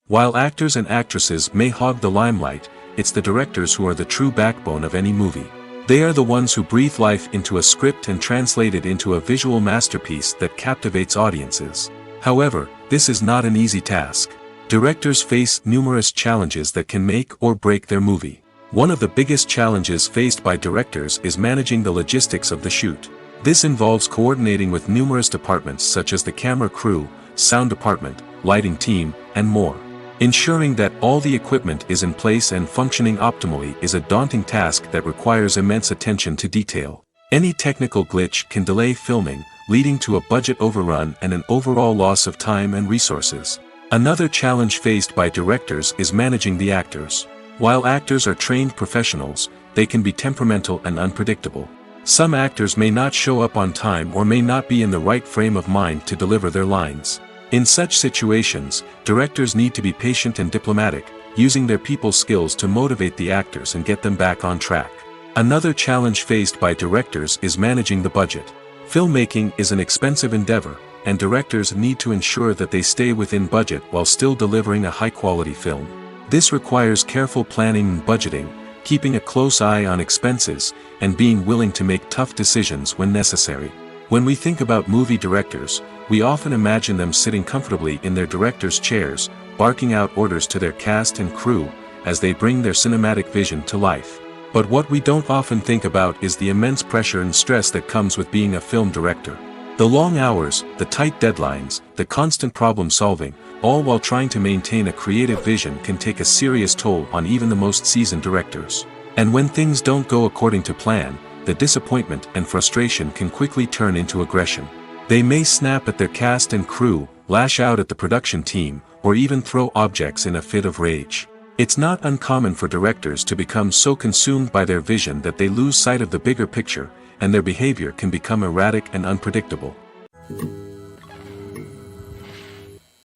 While actors and actresses may hog the limelight, it's the directors who are the true backbone of any movie. They are the ones who breathe life into a script and translate it into a visual masterpiece that captivates audiences. However, this is not an easy task. Directors face numerous challenges that can make or break their movie. One of the biggest challenges faced by directors is managing the logistics of the shoot. This involves coordinating with numerous departments such as the camera crew, sound department, lighting team, and more. Ensuring that all the equipment is in place and functioning optimally is a daunting task that requires immense attention to detail. Any technical glitch can delay filming, leading to a budget overrun and an overall loss of time and resources. Another challenge faced by directors is managing the actors. While actors are trained professionals, they can be temperamental and unpredictable. Some actors may not show up on time or may not be in the right frame of mind to deliver their lines. In such situations, directors need to be patient and diplomatic, using their people skills to motivate the actors and get them back on track. Another challenge faced by directors is managing the budget. Filmmaking is an expensive endeavor, and directors need to ensure that they stay within budget while still delivering a high-quality film. This requires careful planning and budgeting, keeping a close eye on expenses, and being willing to make tough decisions when necessary. When we think about movie directors, we often imagine them sitting comfortably in their director's chairs, barking out orders to their cast and crew, as they bring their cinematic vision to life. But what we don't often think about is the immense pressure and stress that comes with being a film director. The long hours, the tight deadlines, the constant problem solving, all while trying to maintain a creative vision can take a serious toll on even the most seasoned directors. And when things don't go according to plan, the disappointment and frustration can quickly turn into aggression. They may snap at their cast and crew, lash out at the production team, or even throw objects in a fit of rage. It's not uncommon for directors to become so consumed by their vision that they lose sight of the bigger picture, and their behavior can become erratic and unpredictable.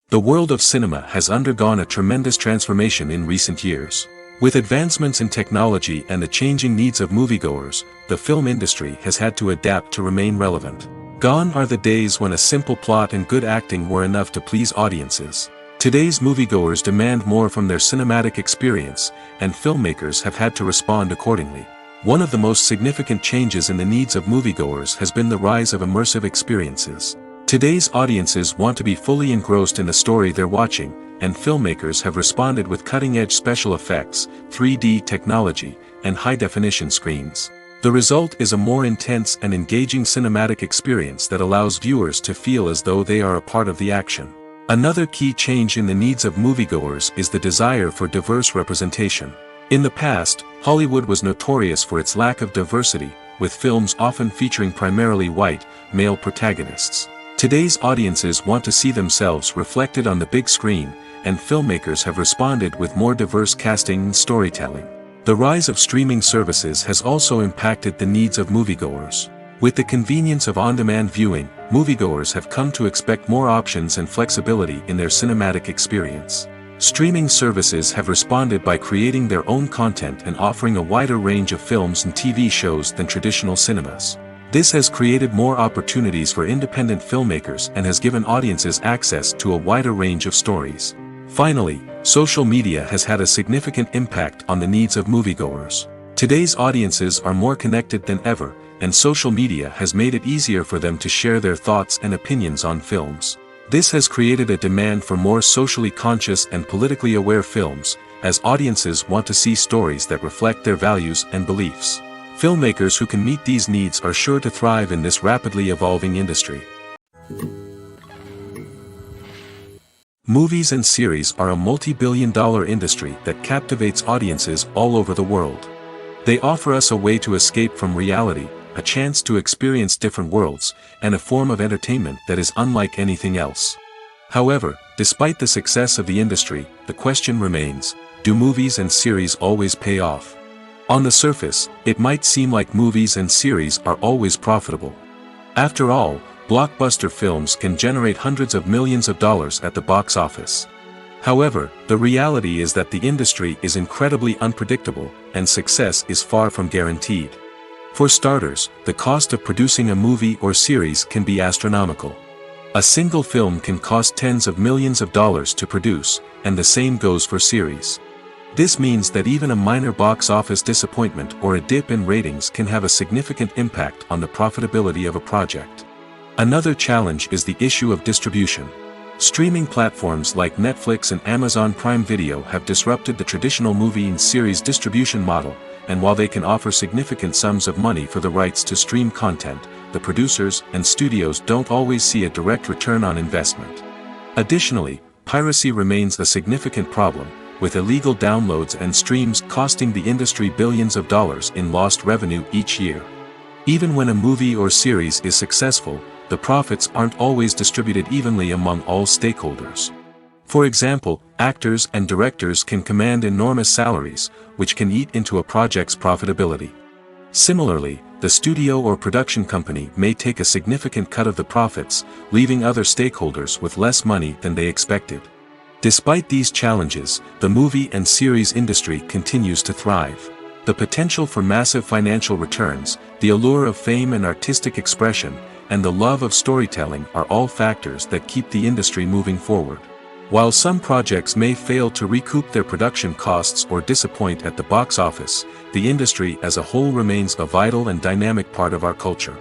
The world of cinema has undergone a tremendous transformation in recent years. With advancements in technology and the changing needs of moviegoers, the film industry has had to adapt to remain relevant. Gone are the days when a simple plot and good acting were enough to please audiences. Today's moviegoers demand more from their cinematic experience, and filmmakers have had to respond accordingly. One of the most significant changes in the needs of moviegoers has been the rise of immersive experiences. Today's audiences want to be fully engrossed in the story they're watching, and filmmakers have responded with cutting-edge special effects, 3D technology, and high-definition screens. The result is a more intense and engaging cinematic experience that allows viewers to feel as though they are a part of the action. Another key change in the needs of moviegoers is the desire for diverse representation. In the past, Hollywood was notorious for its lack of diversity, with films often featuring primarily white, male protagonists. Today's audiences want to see themselves reflected on the big screen, and filmmakers have responded with more diverse casting and storytelling. The rise of streaming services has also impacted the needs of moviegoers. With the convenience of on-demand viewing, moviegoers have come to expect more options and flexibility in their cinematic experience. Streaming services have responded by creating their own content and offering a wider range of films and TV shows than traditional cinemas. This has created more opportunities for independent filmmakers and has given audiences access to a wider range of stories. Finally, social media has had a significant impact on the needs of moviegoers. Today's audiences are more connected than ever, and social media has made it easier for them to share their thoughts and opinions on films. This has created a demand for more socially conscious and politically aware films, as audiences want to see stories that reflect their values and beliefs. Filmmakers who can meet these needs are sure to thrive in this rapidly evolving industry. Movies and series are a multi-billion-dollar industry that captivates audiences all over the world. They offer us a way to escape from reality, a chance to experience different worlds, and a form of entertainment that is unlike anything else. However, despite the success of the industry, the question remains, do movies and series always pay off? On the surface, it might seem like movies and series are always profitable. After all, blockbuster films can generate hundreds of millions of dollars at the box office. However, the reality is that the industry is incredibly unpredictable, and success is far from guaranteed. For starters, the cost of producing a movie or series can be astronomical. A single film can cost tens of millions of dollars to produce, and the same goes for series. This means that even a minor box office disappointment or a dip in ratings can have a significant impact on the profitability of a project. Another challenge is the issue of distribution. Streaming platforms like Netflix and Amazon Prime Video have disrupted the traditional movie and series distribution model, and while they can offer significant sums of money for the rights to stream content, the producers and studios don't always see a direct return on investment. Additionally, piracy remains a significant problem, with illegal downloads and streams costing the industry billions of dollars in lost revenue each year. Even when a movie or series is successful, the profits aren't always distributed evenly among all stakeholders. For example, actors and directors can command enormous salaries, which can eat into a project's profitability. Similarly, the studio or production company may take a significant cut of the profits, leaving other stakeholders with less money than they expected. Despite these challenges, the movie and series industry continues to thrive. The potential for massive financial returns, the allure of fame and artistic expression, and the love of storytelling are all factors that keep the industry moving forward. While some projects may fail to recoup their production costs or disappoint at the box office, the industry as a whole remains a vital and dynamic part of our culture.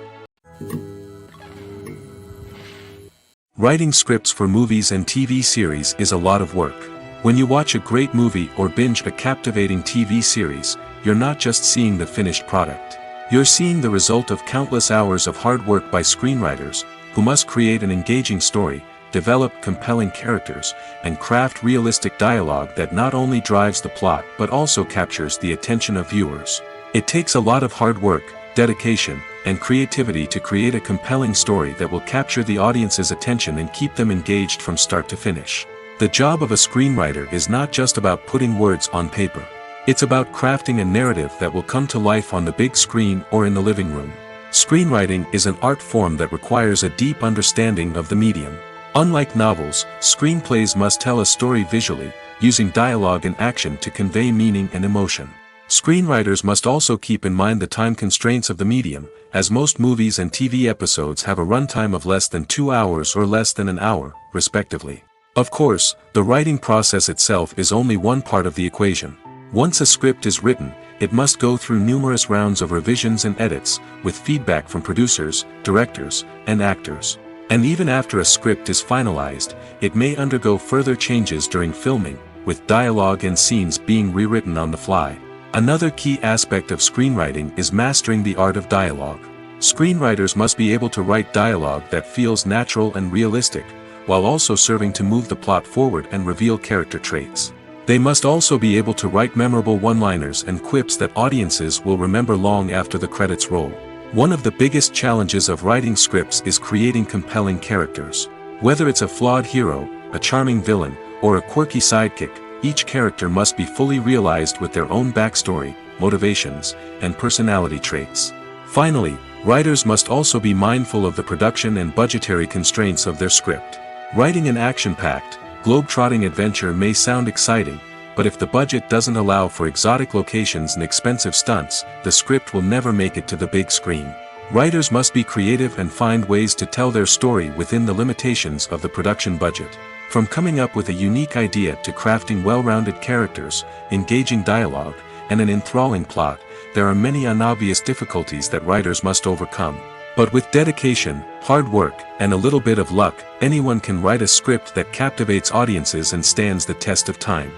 Writing scripts for movies and TV series is a lot of work. When you watch a great movie or binge a captivating TV series, you're not just seeing the finished product. You're seeing the result of countless hours of hard work by screenwriters, who must create an engaging story, develop compelling characters, and craft realistic dialogue that not only drives the plot but also captures the attention of viewers. It takes a lot of hard work, dedication, and creativity to create a compelling story that will capture the audience's attention and keep them engaged from start to finish. The job of a screenwriter is not just about putting words on paper. It's about crafting a narrative that will come to life on the big screen or in the living room. Screenwriting is an art form that requires a deep understanding of the medium. Unlike novels, screenplays must tell a story visually, using dialogue and action to convey meaning and emotion. Screenwriters must also keep in mind the time constraints of the medium, as most movies and TV episodes have a runtime of less than 2 hours or less than an hour, respectively. Of course, the writing process itself is only one part of the equation. Once a script is written, it must go through numerous rounds of revisions and edits, with feedback from producers, directors, and actors. And even after a script is finalized, it may undergo further changes during filming, with dialogue and scenes being rewritten on the fly. Another key aspect of screenwriting is mastering the art of dialogue. Screenwriters must be able to write dialogue that feels natural and realistic, while also serving to move the plot forward and reveal character traits. They must also be able to write memorable one-liners and quips that audiences will remember long after the credits roll. One of the biggest challenges of writing scripts is creating compelling characters. Whether it's a flawed hero, a charming villain, or a quirky sidekick, each character must be fully realized with their own backstory, motivations, and personality traits. Finally, writers must also be mindful of the production and budgetary constraints of their script. Writing an action-packed, globe-trotting adventure may sound exciting, but if the budget doesn't allow for exotic locations and expensive stunts, the script will never make it to the big screen. Writers must be creative and find ways to tell their story within the limitations of the production budget. From coming up with a unique idea to crafting well-rounded characters, engaging dialogue, and an enthralling plot, there are many unobvious difficulties that writers must overcome. But with dedication, hard work, and a little bit of luck, anyone can write a script that captivates audiences and stands the test of time.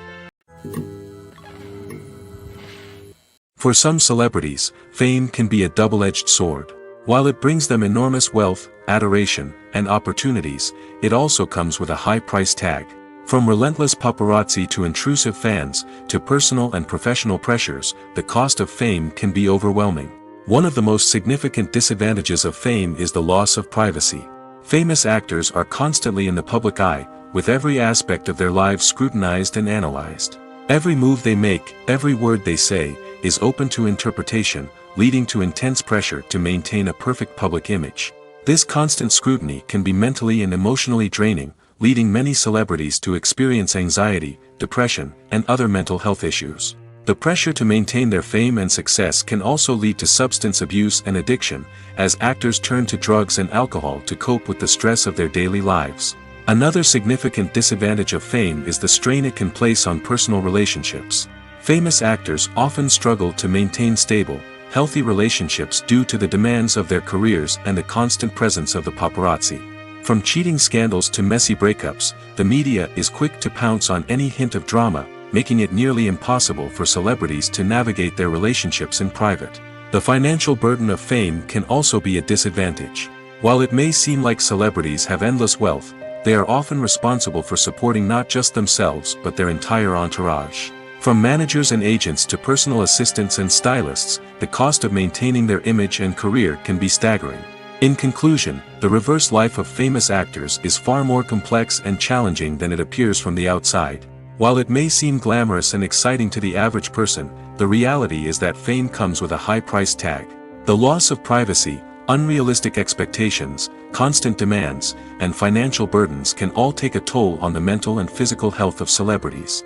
For some celebrities, fame can be a double-edged sword. While it brings them enormous wealth, adoration, and opportunities, it also comes with a high price tag. From relentless paparazzi to intrusive fans, to personal and professional pressures, the cost of fame can be overwhelming. One of the most significant disadvantages of fame is the loss of privacy. Famous actors are constantly in the public eye, with every aspect of their lives scrutinized and analyzed. Every move they make, every word they say, is open to interpretation, leading to intense pressure to maintain a perfect public image. This constant scrutiny can be mentally and emotionally draining, leading many celebrities to experience anxiety, depression, and other mental health issues. The pressure to maintain their fame and success can also lead to substance abuse and addiction, as actors turn to drugs and alcohol to cope with the stress of their daily lives. Another significant disadvantage of fame is the strain it can place on personal relationships. Famous actors often struggle to maintain stable, healthy relationships due to the demands of their careers and the constant presence of the paparazzi. From cheating scandals to messy breakups, the media is quick to pounce on any hint of drama, making it nearly impossible for celebrities to navigate their relationships in private. The financial burden of fame can also be a disadvantage. While it may seem like celebrities have endless wealth, they are often responsible for supporting not just themselves but their entire entourage. From managers and agents to personal assistants and stylists, the cost of maintaining their image and career can be staggering. In conclusion, the reverse life of famous actors is far more complex and challenging than it appears from the outside. While it may seem glamorous and exciting to the average person, the reality is that fame comes with a high price tag. The loss of privacy, unrealistic expectations, constant demands, and financial burdens can all take a toll on the mental and physical health of celebrities.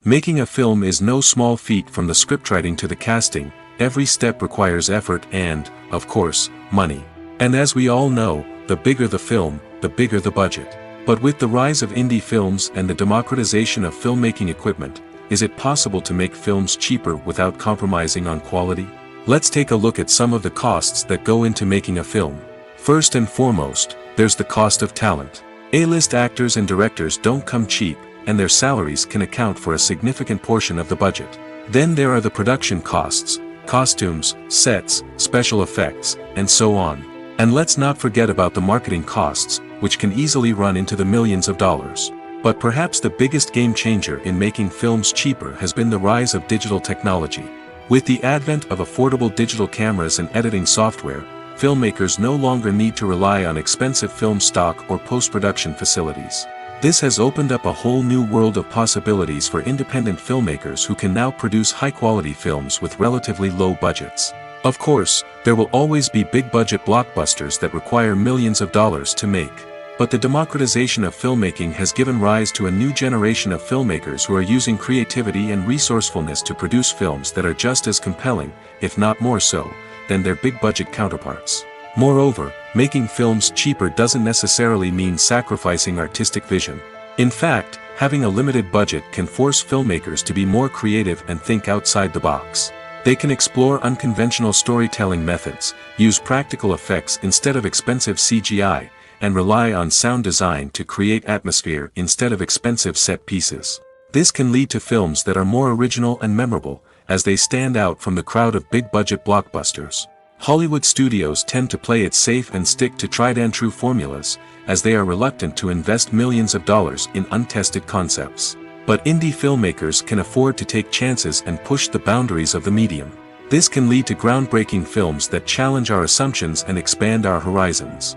Making a film is no small feat. From the scriptwriting to the casting, every step requires effort and, of course, money. And as we all know, the bigger the film, the bigger the budget. But with the rise of indie films and the democratization of filmmaking equipment, is it possible to make films cheaper without compromising on quality? Let's take a look at some of the costs that go into making a film. First and foremost, there's the cost of talent. A-list actors and directors don't come cheap, and their salaries can account for a significant portion of the budget. Then there are the production costs, costumes, sets, special effects, and so on. And let's not forget about the marketing costs, which can easily run into the millions of dollars. But perhaps the biggest game changer in making films cheaper has been the rise of digital technology. With the advent of affordable digital cameras and editing software, filmmakers no longer need to rely on expensive film stock or post-production facilities. This has opened up a whole new world of possibilities for independent filmmakers who can now produce high-quality films with relatively low budgets. Of course, there will always be big-budget blockbusters that require millions of dollars to make. But the democratization of filmmaking has given rise to a new generation of filmmakers who are using creativity and resourcefulness to produce films that are just as compelling, if not more so, than their big-budget counterparts. Moreover, making films cheaper doesn't necessarily mean sacrificing artistic vision. In fact, having a limited budget can force filmmakers to be more creative and think outside the box. They can explore unconventional storytelling methods, use practical effects instead of expensive CGI, and rely on sound design to create atmosphere instead of expensive set pieces. This can lead to films that are more original and memorable, as they stand out from the crowd of big-budget blockbusters. Hollywood studios tend to play it safe and stick to tried-and-true formulas, as they are reluctant to invest millions of dollars in untested concepts. But indie filmmakers can afford to take chances and push the boundaries of the medium. This can lead to groundbreaking films that challenge our assumptions and expand our horizons.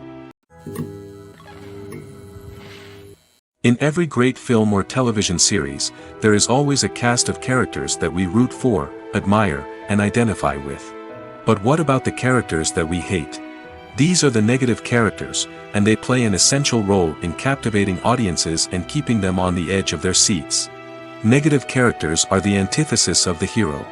In every great film or television series, there is always a cast of characters that we root for, admire, and identify with. But what about the characters that we hate? These are the negative characters, and they play an essential role in captivating audiences and keeping them on the edge of their seats. Negative characters are the antithesis of the hero.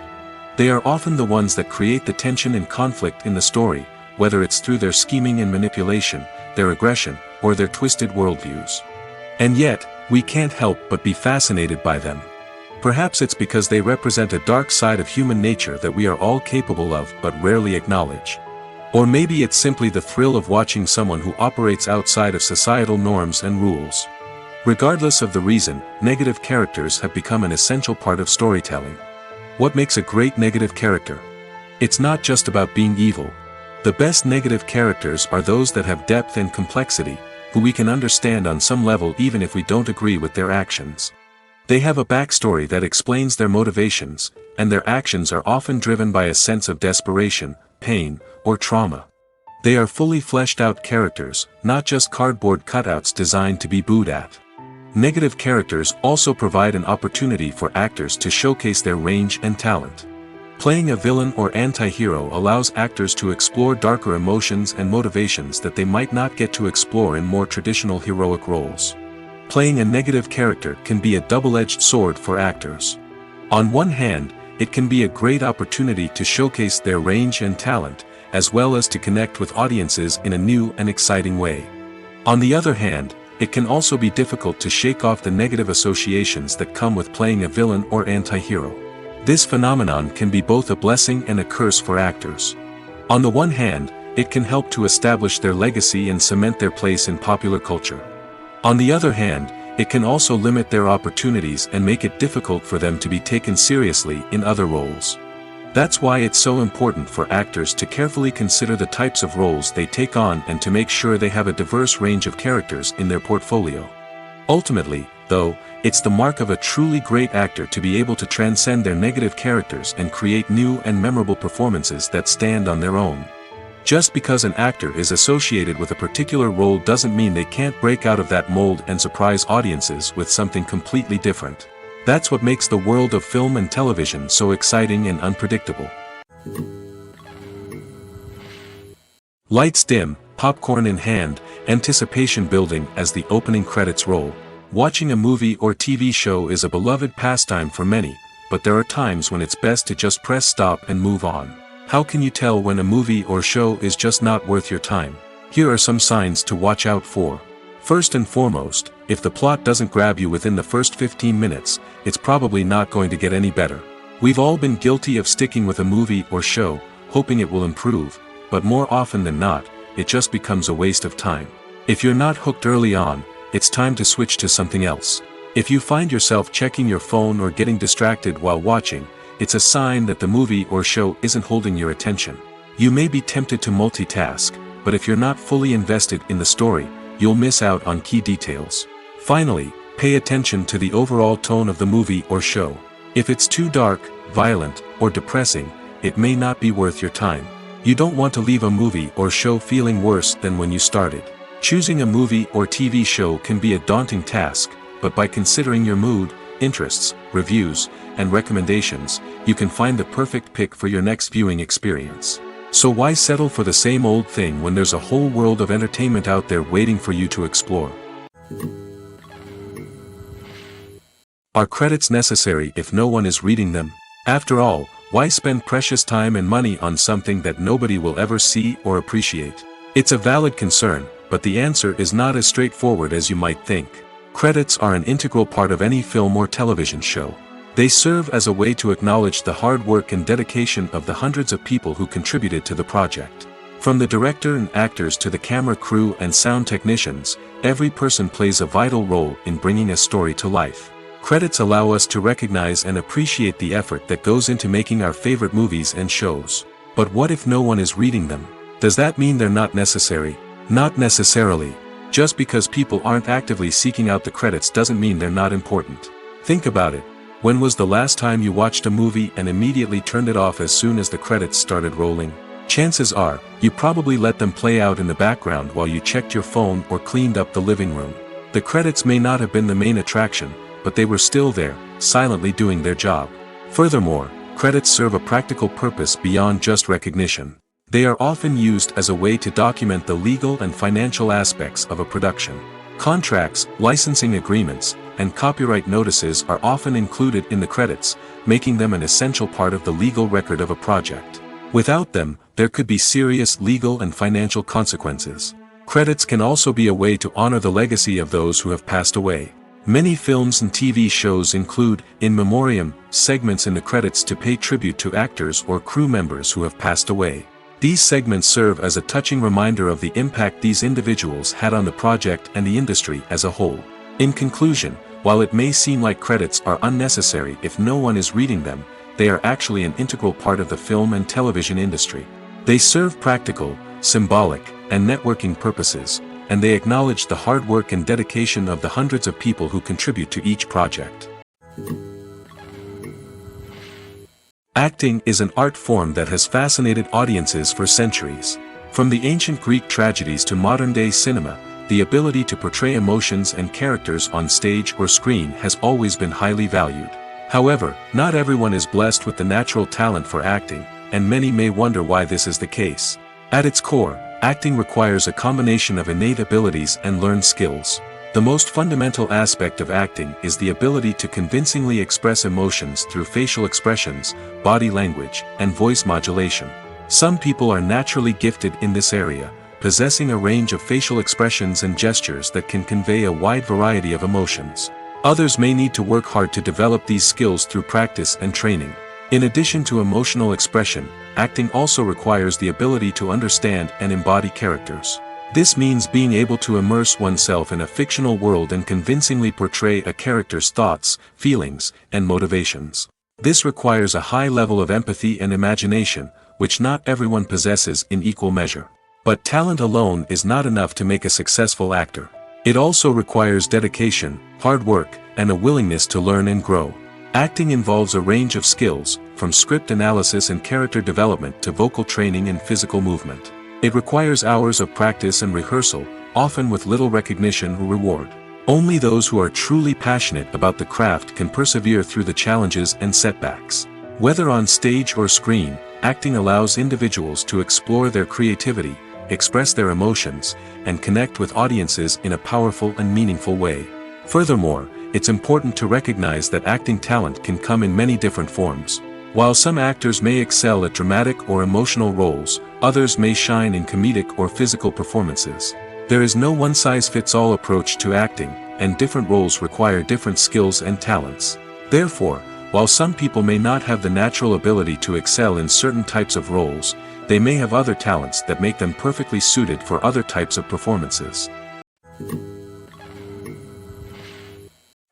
They are often the ones that create the tension and conflict in the story, whether it's through their scheming and manipulation, their aggression, or their twisted worldviews. And yet, we can't help but be fascinated by them. Perhaps it's because they represent a dark side of human nature that we are all capable of but rarely acknowledge. Or maybe it's simply the thrill of watching someone who operates outside of societal norms and rules. Regardless of the reason, negative characters have become an essential part of storytelling. What makes a great negative character? It's not just about being evil. The best negative characters are those that have depth and complexity, who we can understand on some level even if we don't agree with their actions. They have a backstory that explains their motivations, and their actions are often driven by a sense of desperation, pain, or trauma. They are fully fleshed out characters, not just cardboard cutouts designed to be booed at. Negative characters also provide an opportunity for actors to showcase their range and talent. Playing a villain or anti-hero allows actors to explore darker emotions and motivations that they might not get to explore in more traditional heroic roles. Playing a negative character can be a double-edged sword for actors. On one hand, it can be a great opportunity to showcase their range and talent, as well as to connect with audiences in a new and exciting way. On the other hand, it can also be difficult to shake off the negative associations that come with playing a villain or anti-hero. This phenomenon can be both a blessing and a curse for actors. On the one hand, it can help to establish their legacy and cement their place in popular culture. On the other hand, it can also limit their opportunities and make it difficult for them to be taken seriously in other roles. That's why it's so important for actors to carefully consider the types of roles they take on and to make sure they have a diverse range of characters in their portfolio. Ultimately, though, it's the mark of a truly great actor to be able to transcend their negative characters and create new and memorable performances that stand on their own. Just because an actor is associated with a particular role doesn't mean they can't break out of that mold and surprise audiences with something completely different. That's what makes the world of film and television so exciting and unpredictable. Lights dim, popcorn in hand, anticipation building as the opening credits roll. Watching a movie or TV show is a beloved pastime for many, but there are times when it's best to just press stop and move on. How can you tell when a movie or show is just not worth your time? Here are some signs to watch out for. First and foremost, if the plot doesn't grab you within the first 15 minutes, it's probably not going to get any better. We've all been guilty of sticking with a movie or show, hoping it will improve, but more often than not, it just becomes a waste of time. If you're not hooked early on, it's time to switch to something else. If you find yourself checking your phone or getting distracted while watching, it's a sign that the movie or show isn't holding your attention. You may be tempted to multitask, but if you're not fully invested in the story, you'll miss out on key details. Finally, pay attention to the overall tone of the movie or show. If it's too dark, violent, or depressing, it may not be worth your time. You don't want to leave a movie or show feeling worse than when you started. Choosing a movie or TV show can be a daunting task, but by considering your mood, interests, reviews, and recommendations, you can find the perfect pick for your next viewing experience. So why settle for the same old thing when there's a whole world of entertainment out there waiting for you to explore? Are credits necessary if no one is reading them? After all, why spend precious time and money on something that nobody will ever see or appreciate? It's a valid concern, but the answer is not as straightforward as you might think. Credits are an integral part of any film or television show. They serve as a way to acknowledge the hard work and dedication of the hundreds of people who contributed to the project. From the director and actors to the camera crew and sound technicians, every person plays a vital role in bringing a story to life. Credits allow us to recognize and appreciate the effort that goes into making our favorite movies and shows. But what if no one is reading them? Does that mean they're not necessary? Not necessarily. Just because people aren't actively seeking out the credits doesn't mean they're not important. Think about it. When was the last time you watched a movie and immediately turned it off as soon as the credits started rolling? Chances are, you probably let them play out in the background while you checked your phone or cleaned up the living room. The credits may not have been the main attraction, but they were still there, silently doing their job. Furthermore, credits serve a practical purpose beyond just recognition. They are often used as a way to document the legal and financial aspects of a production. Contracts, licensing agreements, and copyright notices are often included in the credits, making them an essential part of the legal record of a project. Without them, there could be serious legal and financial consequences. Credits can also be a way to honor the legacy of those who have passed away. Many films and TV shows include, in memoriam, segments in the credits to pay tribute to actors or crew members who have passed away. These segments serve as a touching reminder of the impact these individuals had on the project and the industry as a whole. In conclusion, while it may seem like credits are unnecessary if no one is reading them, they are actually an integral part of the film and television industry. They serve practical, symbolic, and networking purposes, and they acknowledge the hard work and dedication of the hundreds of people who contribute to each project. Acting is an art form that has fascinated audiences for centuries. From the ancient Greek tragedies to modern-day cinema, the ability to portray emotions and characters on stage or screen has always been highly valued. However, not everyone is blessed with the natural talent for acting, and many may wonder why this is the case. At its core, acting requires a combination of innate abilities and learned skills. The most fundamental aspect of acting is the ability to convincingly express emotions through facial expressions, body language, and voice modulation. Some people are naturally gifted in this area, possessing a range of facial expressions and gestures that can convey a wide variety of emotions. Others may need to work hard to develop these skills through practice and training. In addition to emotional expression, acting also requires the ability to understand and embody characters. This means being able to immerse oneself in a fictional world and convincingly portray a character's thoughts, feelings, and motivations. This requires a high level of empathy and imagination, which not everyone possesses in equal measure. But talent alone is not enough to make a successful actor. It also requires dedication, hard work, and a willingness to learn and grow. Acting involves a range of skills, from script analysis and character development to vocal training and physical movement. It requires hours of practice and rehearsal, often with little recognition or reward. Only those who are truly passionate about the craft can persevere through the challenges and setbacks. Whether on stage or screen, acting allows individuals to explore their creativity, express their emotions, and connect with audiences in a powerful and meaningful way. Furthermore, it's important to recognize that acting talent can come in many different forms. While some actors may excel at dramatic or emotional roles, others may shine in comedic or physical performances. There is no one-size-fits-all approach to acting, and different roles require different skills and talents. Therefore, while some people may not have the natural ability to excel in certain types of roles, they may have other talents that make them perfectly suited for other types of performances.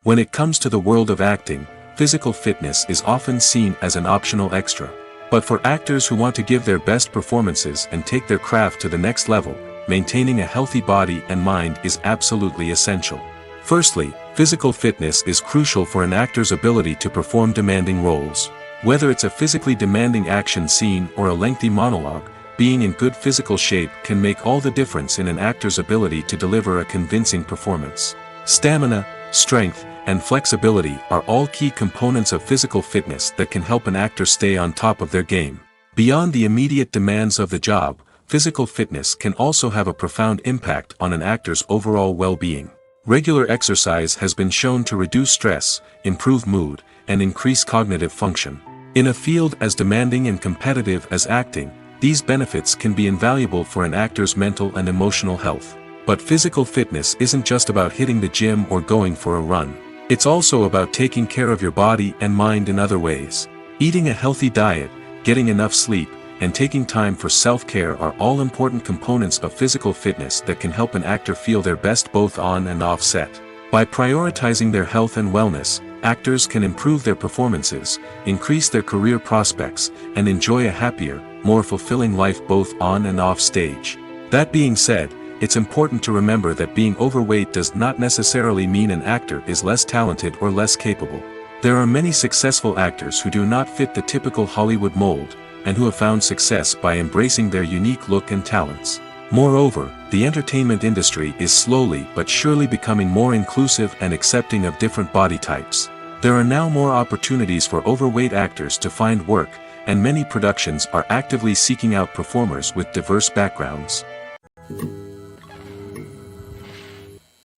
When it comes to the world of acting, physical fitness is often seen as an optional extra. But for actors who want to give their best performances and take their craft to the next level, maintaining a healthy body and mind is absolutely essential. Firstly, physical fitness is crucial for an actor's ability to perform demanding roles. Whether it's a physically demanding action scene or a lengthy monologue, being in good physical shape can make all the difference in an actor's ability to deliver a convincing performance. Stamina, strength, and flexibility are all key components of physical fitness that can help an actor stay on top of their game. Beyond the immediate demands of the job, physical fitness can also have a profound impact on an actor's overall well-being. Regular exercise has been shown to reduce stress, improve mood, and increase cognitive function. In a field as demanding and competitive as acting, these benefits can be invaluable for an actor's mental and emotional health. But physical fitness isn't just about hitting the gym or going for a run. It's also about taking care of your body and mind in other ways. Eating a healthy diet, getting enough sleep, and taking time for self-care are all important components of physical fitness that can help an actor feel their best both on and off set. By prioritizing their health and wellness, actors can improve their performances, increase their career prospects, and enjoy a happier, more fulfilling life both on and off stage. That being said, it's important to remember that being overweight does not necessarily mean an actor is less talented or less capable. There are many successful actors who do not fit the typical Hollywood mold, and who have found success by embracing their unique look and talents. Moreover, the entertainment industry is slowly but surely becoming more inclusive and accepting of different body types. There are now more opportunities for overweight actors to find work, and many productions are actively seeking out performers with diverse backgrounds.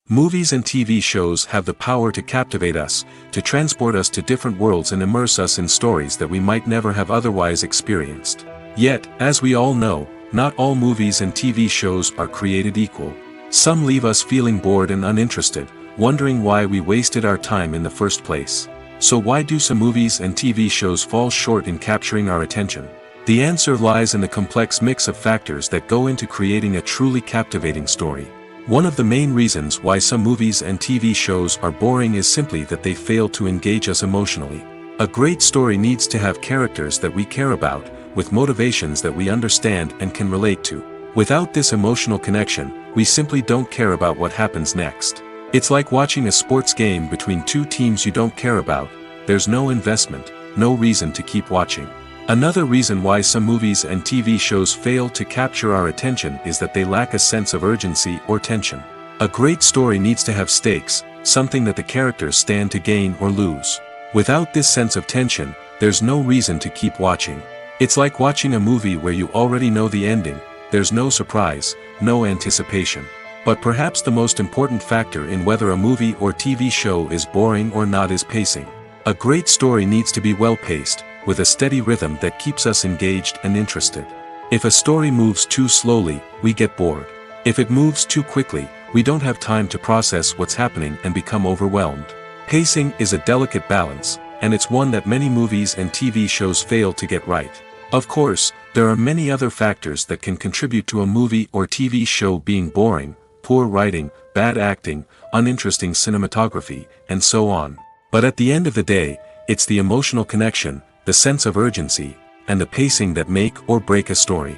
Movies and TV shows have the power to captivate us, to transport us to different worlds and immerse us in stories that we might never have otherwise experienced. Yet, as we all know, not all movies and TV shows are created equal. Some leave us feeling bored and uninterested, wondering why we wasted our time in the first place. So why do some movies and TV shows fall short in capturing our attention? The answer lies in the complex mix of factors that go into creating a truly captivating story. One of the main reasons why some movies and TV shows are boring is simply that they fail to engage us emotionally. A great story needs to have characters that we care about, with motivations that we understand and can relate to. Without this emotional connection, we simply don't care about what happens next. It's like watching a sports game between two teams you don't care about. There's no investment, no reason to keep watching. Another reason why some movies and TV shows fail to capture our attention is that they lack a sense of urgency or tension. A great story needs to have stakes, something that the characters stand to gain or lose. Without this sense of tension, there's no reason to keep watching. It's like watching a movie where you already know the ending, there's no surprise, no anticipation. But perhaps the most important factor in whether a movie or TV show is boring or not is pacing. A great story needs to be well-paced, with a steady rhythm that keeps us engaged and interested. If a story moves too slowly, we get bored. If it moves too quickly, we don't have time to process what's happening and become overwhelmed. Pacing is a delicate balance, and it's one that many movies and TV shows fail to get right. Of course, there are many other factors that can contribute to a movie or TV show being boring: poor writing, bad acting, uninteresting cinematography, and so on. But at the end of the day, it's the emotional connection, the sense of urgency, and the pacing that make or break a story.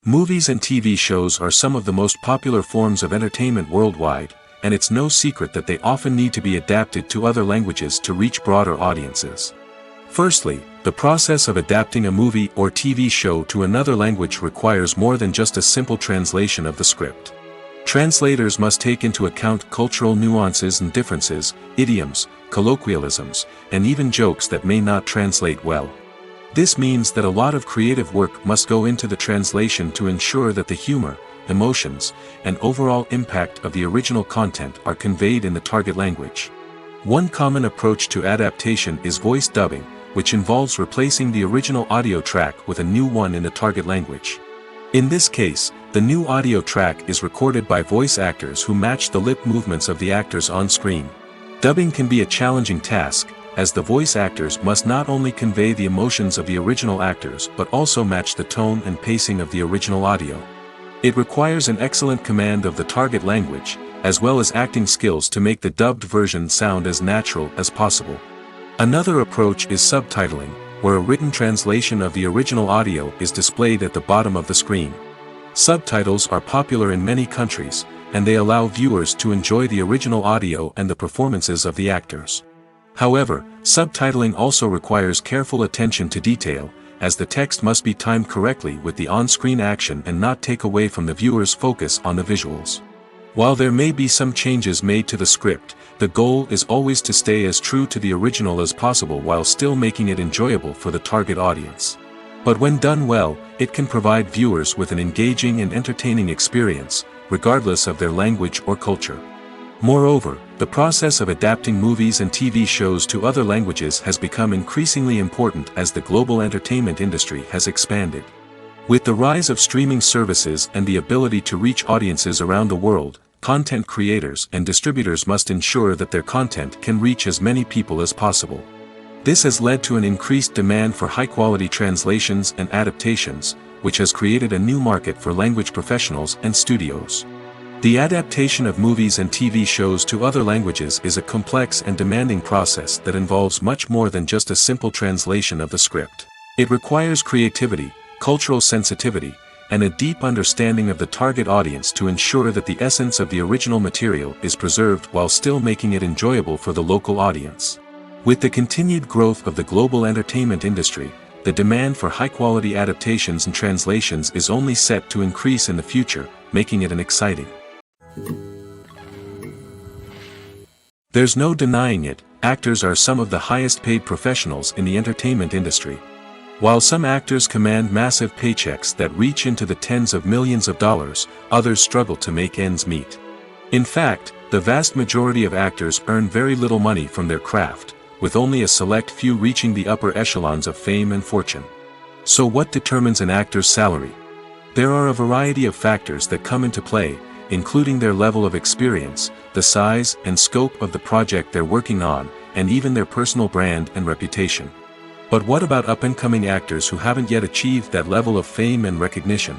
Movies and TV shows are some of the most popular forms of entertainment worldwide, and it's no secret that they often need to be adapted to other languages to reach broader audiences. Firstly, the process of adapting a movie or TV show to another language requires more than just a simple translation of the script. Translators must take into account cultural nuances and differences, idioms, colloquialisms, and even jokes that may not translate well. This means that a lot of creative work must go into the translation to ensure that the humor, emotions, and overall impact of the original content are conveyed in the target language. One common approach to adaptation is voice dubbing, which involves replacing the original audio track with a new one in the target language. In this case, the new audio track is recorded by voice actors who match the lip movements of the actors on screen. Dubbing can be a challenging task, as the voice actors must not only convey the emotions of the original actors but also match the tone and pacing of the original audio. It requires an excellent command of the target language, as well as acting skills to make the dubbed version sound as natural as possible. Another approach is subtitling, where a written translation of the original audio is displayed at the bottom of the screen. Subtitles are popular in many countries, and they allow viewers to enjoy the original audio and the performances of the actors. However, subtitling also requires careful attention to detail, as the text must be timed correctly with the on-screen action and not take away from the viewer's focus on the visuals. While there may be some changes made to the script, the goal is always to stay as true to the original as possible while still making it enjoyable for the target audience. But when done well, it can provide viewers with an engaging and entertaining experience, regardless of their language or culture. Moreover, the process of adapting movies and TV shows to other languages has become increasingly important as the global entertainment industry has expanded. With the rise of streaming services and the ability to reach audiences around the world, content creators and distributors must ensure that their content can reach as many people as possible. This has led to an increased demand for high-quality translations and adaptations, which has created a new market for language professionals and studios. The adaptation of movies and TV shows to other languages is a complex and demanding process that involves much more than just a simple translation of the script. It requires creativity, cultural sensitivity, and a deep understanding of the target audience to ensure that the essence of the original material is preserved while still making it enjoyable for the local audience. With the continued growth of the global entertainment industry, the demand for high-quality adaptations and translations is only set to increase in the future, making it an exciting. There's no denying it, actors are some of the highest-paid professionals in the entertainment industry. While some actors command massive paychecks that reach into the tens of millions of dollars, others struggle to make ends meet. In fact, the vast majority of actors earn very little money from their craft, with only a select few reaching the upper echelons of fame and fortune. So what determines an actor's salary? There are a variety of factors that come into play, including their level of experience, the size and scope of the project they're working on, and even their personal brand and reputation. But what about up-and-coming actors who haven't yet achieved that level of fame and recognition?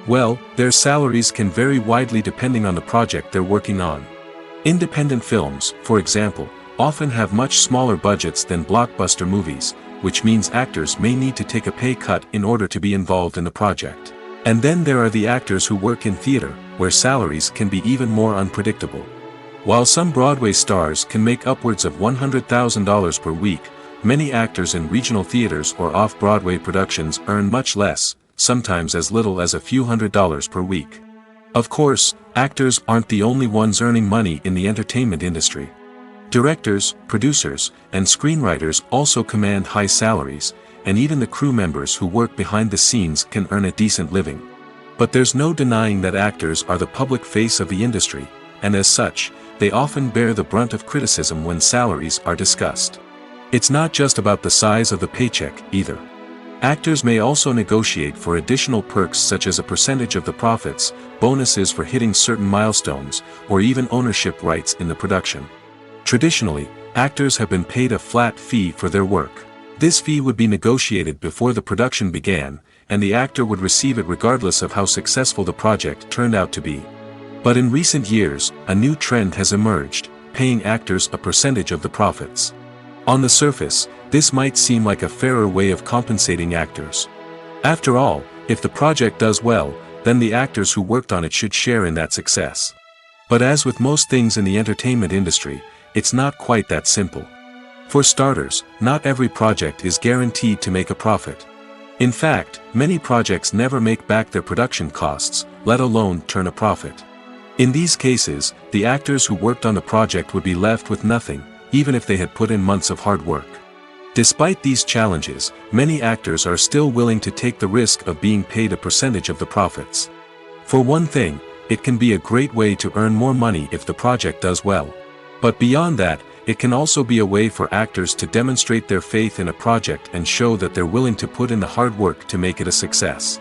Well, their salaries can vary widely depending on the project they're working on. Independent films, for example, often have much smaller budgets than blockbuster movies, which means actors may need to take a pay cut in order to be involved in the project. And then there are the actors who work in theater, where salaries can be even more unpredictable. While some Broadway stars can make upwards of $100,000 per week, many actors in regional theaters or off-Broadway productions earn much less, sometimes as little as a few $100s per week. Of course, actors aren't the only ones earning money in the entertainment industry. Directors, producers, and screenwriters also command high salaries, and even the crew members who work behind the scenes can earn a decent living. But there's no denying that actors are the public face of the industry, and as such, they often bear the brunt of criticism when salaries are discussed. It's not just about the size of the paycheck, either. Actors may also negotiate for additional perks such as a percentage of the profits, bonuses for hitting certain milestones, or even ownership rights in the production. Traditionally, actors have been paid a flat fee for their work. This fee would be negotiated before the production began, and the actor would receive it regardless of how successful the project turned out to be. But in recent years, a new trend has emerged, paying actors a percentage of the profits. On the surface, this might seem like a fairer way of compensating actors. After all, if the project does well, then the actors who worked on it should share in that success. But as with most things in the entertainment industry, it's not quite that simple. For starters, not every project is guaranteed to make a profit. In fact, many projects never make back their production costs, let alone turn a profit. In these cases, the actors who worked on the project would be left with nothing, even if they had put in months of hard work. Despite these challenges, many actors are still willing to take the risk of being paid a percentage of the profits. For one thing, it can be a great way to earn more money if the project does well. But beyond that, it can also be a way for actors to demonstrate their faith in a project and show that they're willing to put in the hard work to make it a success.